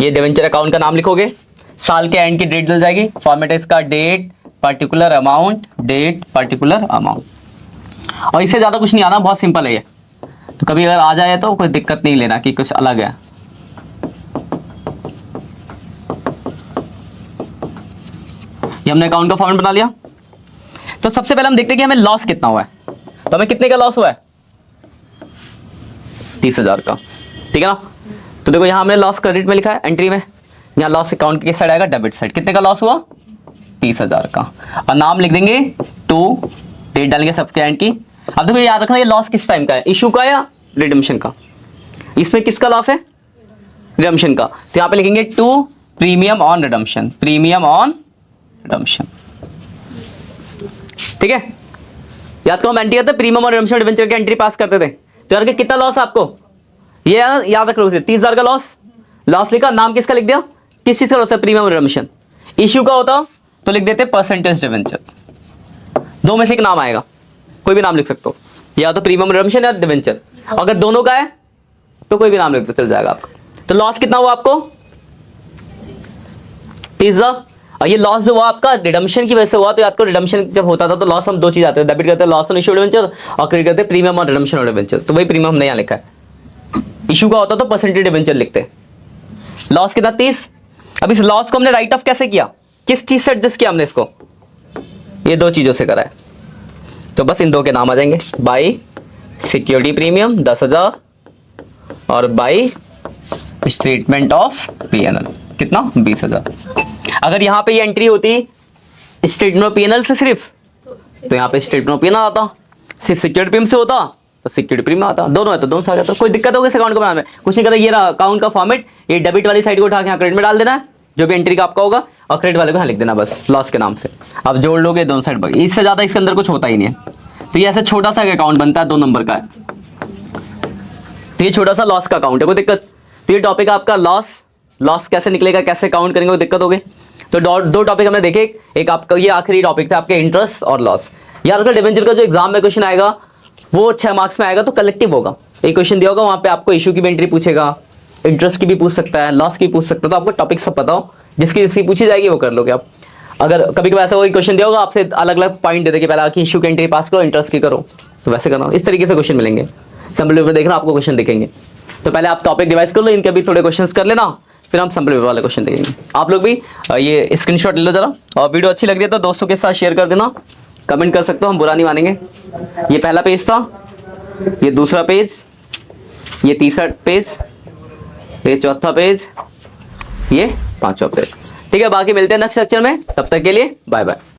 ये डिवेंचर अकाउंट का नाम लिखोगे, साल के एंड की डेट डल जाएगी, फॉर्मेट है इसका date particular amount, date particular amount, और इससे ज्यादा कुछ नहीं आना, बहुत सिंपल है ये। तो कभी अगर आ जाए तो कोई दिक्कत नहीं लेना कि कुछ अलग है। ये हमने अकाउंट का फॉर्मेट बना लिया। तो सबसे पहले हम देखते हैं कि हमें लॉस कितना हुआ है, तो हमें कितने का लॉस हुआ है 30,000 का, ठीक है ना। तो देखो यहाँ हमने लॉस क्रेडिट में लिखा है एंट्री में, यहाँ लॉस अकाउंट के साइड आएगा डेबिट साइड, कितने का लॉस हुआ 30,000 का, और नाम लिख देंगे टू, डेट डालेंगे सबके एंड की। अब देखो याद रखना ये लॉस किस टाइम का है, इशू का या रिडम्पशन का, इसमें किसका लॉस है रिडम्पशन का, तो यहाँ पे लिखेंगे to premium on redemption, premium on redemption, ठीक है। याद को हम एंट्री करते प्रीमियम और रिडम्पशन डिवेंचर की एंट्री पास करते थे, तो यार कितना लॉस है आपको ये याद रख लो, 30,000 का लॉस, लॉस लिखा, नाम किसका लिख दिया, किस चीज का लॉस है प्रीमियम और रिडम्पशन। इशू का होता तो लिख देते परसेंटेज डिवेंचर, दो में से एक नाम आएगा, कोई भी नाम लिख सकते हो, या तो प्रीमियम रिडम्पशन या डिवेंचर, अगर दोनों का है तो कोई भी नाम लिख दो चल जाएगा आपका। तो लॉस कितना हुआ आपको 30,000, और ये लॉस जो हुआ आपका रिडम्पशन की वजह से हुआ, तो याद करो रिडम्पशन जब होता था तो लॉस हम दो चीज आते हैं, डेबिट करते हैं लॉस ऑन इश्यू डिवेंचर, और क्रेडिट करते हैं प्रीमियम और रिडम्पशन ऑफ डिवेंचर, तो वही प्रीमियम हमने यहाँ लिखा है। इशू का होता तो परसेंटेज डिवेंचर लिखते, लॉस कितना 30। अब इस लॉस को हमने राइट ऑफ कैसे किया, किस चीज से एडजस्ट किया हमने इसको, ये दो चीजों से करा है, तो बस इन दो के नाम आ जाएंगे, बाई सिक्योरिटी प्रीमियम 10,000 और बाई स्टेटमेंट ऑफ पीएनएल कितना 20,000। अगर यहाँ पे ये एंट्री होती स्टेटमेंट ऑफ पीएनएल से सिर्फ, तो यहाँ पे स्टेटमेंट ऑफ पीएनएल आता, सिर्फ सिक्योरिटी प्रीमियम से होता तो सिक्योरिटी प्रीमियम आता, दोनों है तो दोनों से आ जाता। कोई दिक्कत होगी इस अकाउंट को बनाने में, कुछ नहीं करता, ये रहा अकाउंट का फॉर्मेट, ये डेबिट वाली साइड को उठा के यहाँ क्रेडिट में डाल देना है, जो भी एंट्री का आपका होगा, और क्रेडिट वाले को यहाँ लिख देना बस लॉस के नाम से। अब जोड़ लोगे दोनों साइड पर, इससे ज्यादा इसके अंदर कुछ होता ही नहीं है। तो ये ऐसे छोटा सा अकाउंट बनता है, 2 नंबर का है, तो ये छोटा सा लॉस का अकाउंट है, कोई दिक्कत। तो ये टॉपिक आपका लॉस, लॉस कैसे निकलेगा, कैसे काउंट करेंगे, कोई दिक्कत होगी। तो दो टॉपिक हमने देखे, एक आपका ये आखिरी टॉपिक था आपके इंटरेस्ट और लॉस। यार अगर डिवेंचर का जो एग्जाम में क्वेश्चन आएगा वो 6 मार्क्स में आएगा तो कलेक्टिव होगा, एक क्वेश्चन दिया होगा वहां पे आपको इशू की भी एंट्री पूछेगा, इंटरेस्ट की भी पूछ सकता है, लॉस की भी पूछ सकता है, तो आपको टॉपिक सब पता हो, जिसकी पूछी जाएगी वो कर लोगे आप। अगर कभी कभी ऐसा कोई क्वेश्चन दिया होगा आपसे अलग अलग पॉइंट दे दे के पहले आके इशू की एंट्री पास करो, इंटरेस्ट की करो, तो वैसे करना, इस तरीके से क्वेश्चन मिलेंगे। सिंपल पेपर देखना आपको क्वेश्चन दिखेंगे, तो पहले आप टॉपिक डिवाइस कर लो, इनके भी थोड़े क्वेश्चंस कर लेना, फिर हम सिंपल पेपर वाले क्वेश्चन देखेंगे। आप लोग भी ये स्क्रीनशॉट ले लो जरा, और वीडियो अच्छी लग रही है तो दोस्तों के साथ शेयर कर देना, कमेंट कर सकते हो, हम बुरा नहीं मानेंगे। ये पहला पेज था, ये दूसरा पेज, ये तीसरा पेज, ये चौथा पेज, ये 5वां पेज, ठीक है। बाकी मिलते हैं नेक्स्ट लेक्चर में, तब तक के लिए बाय बाय।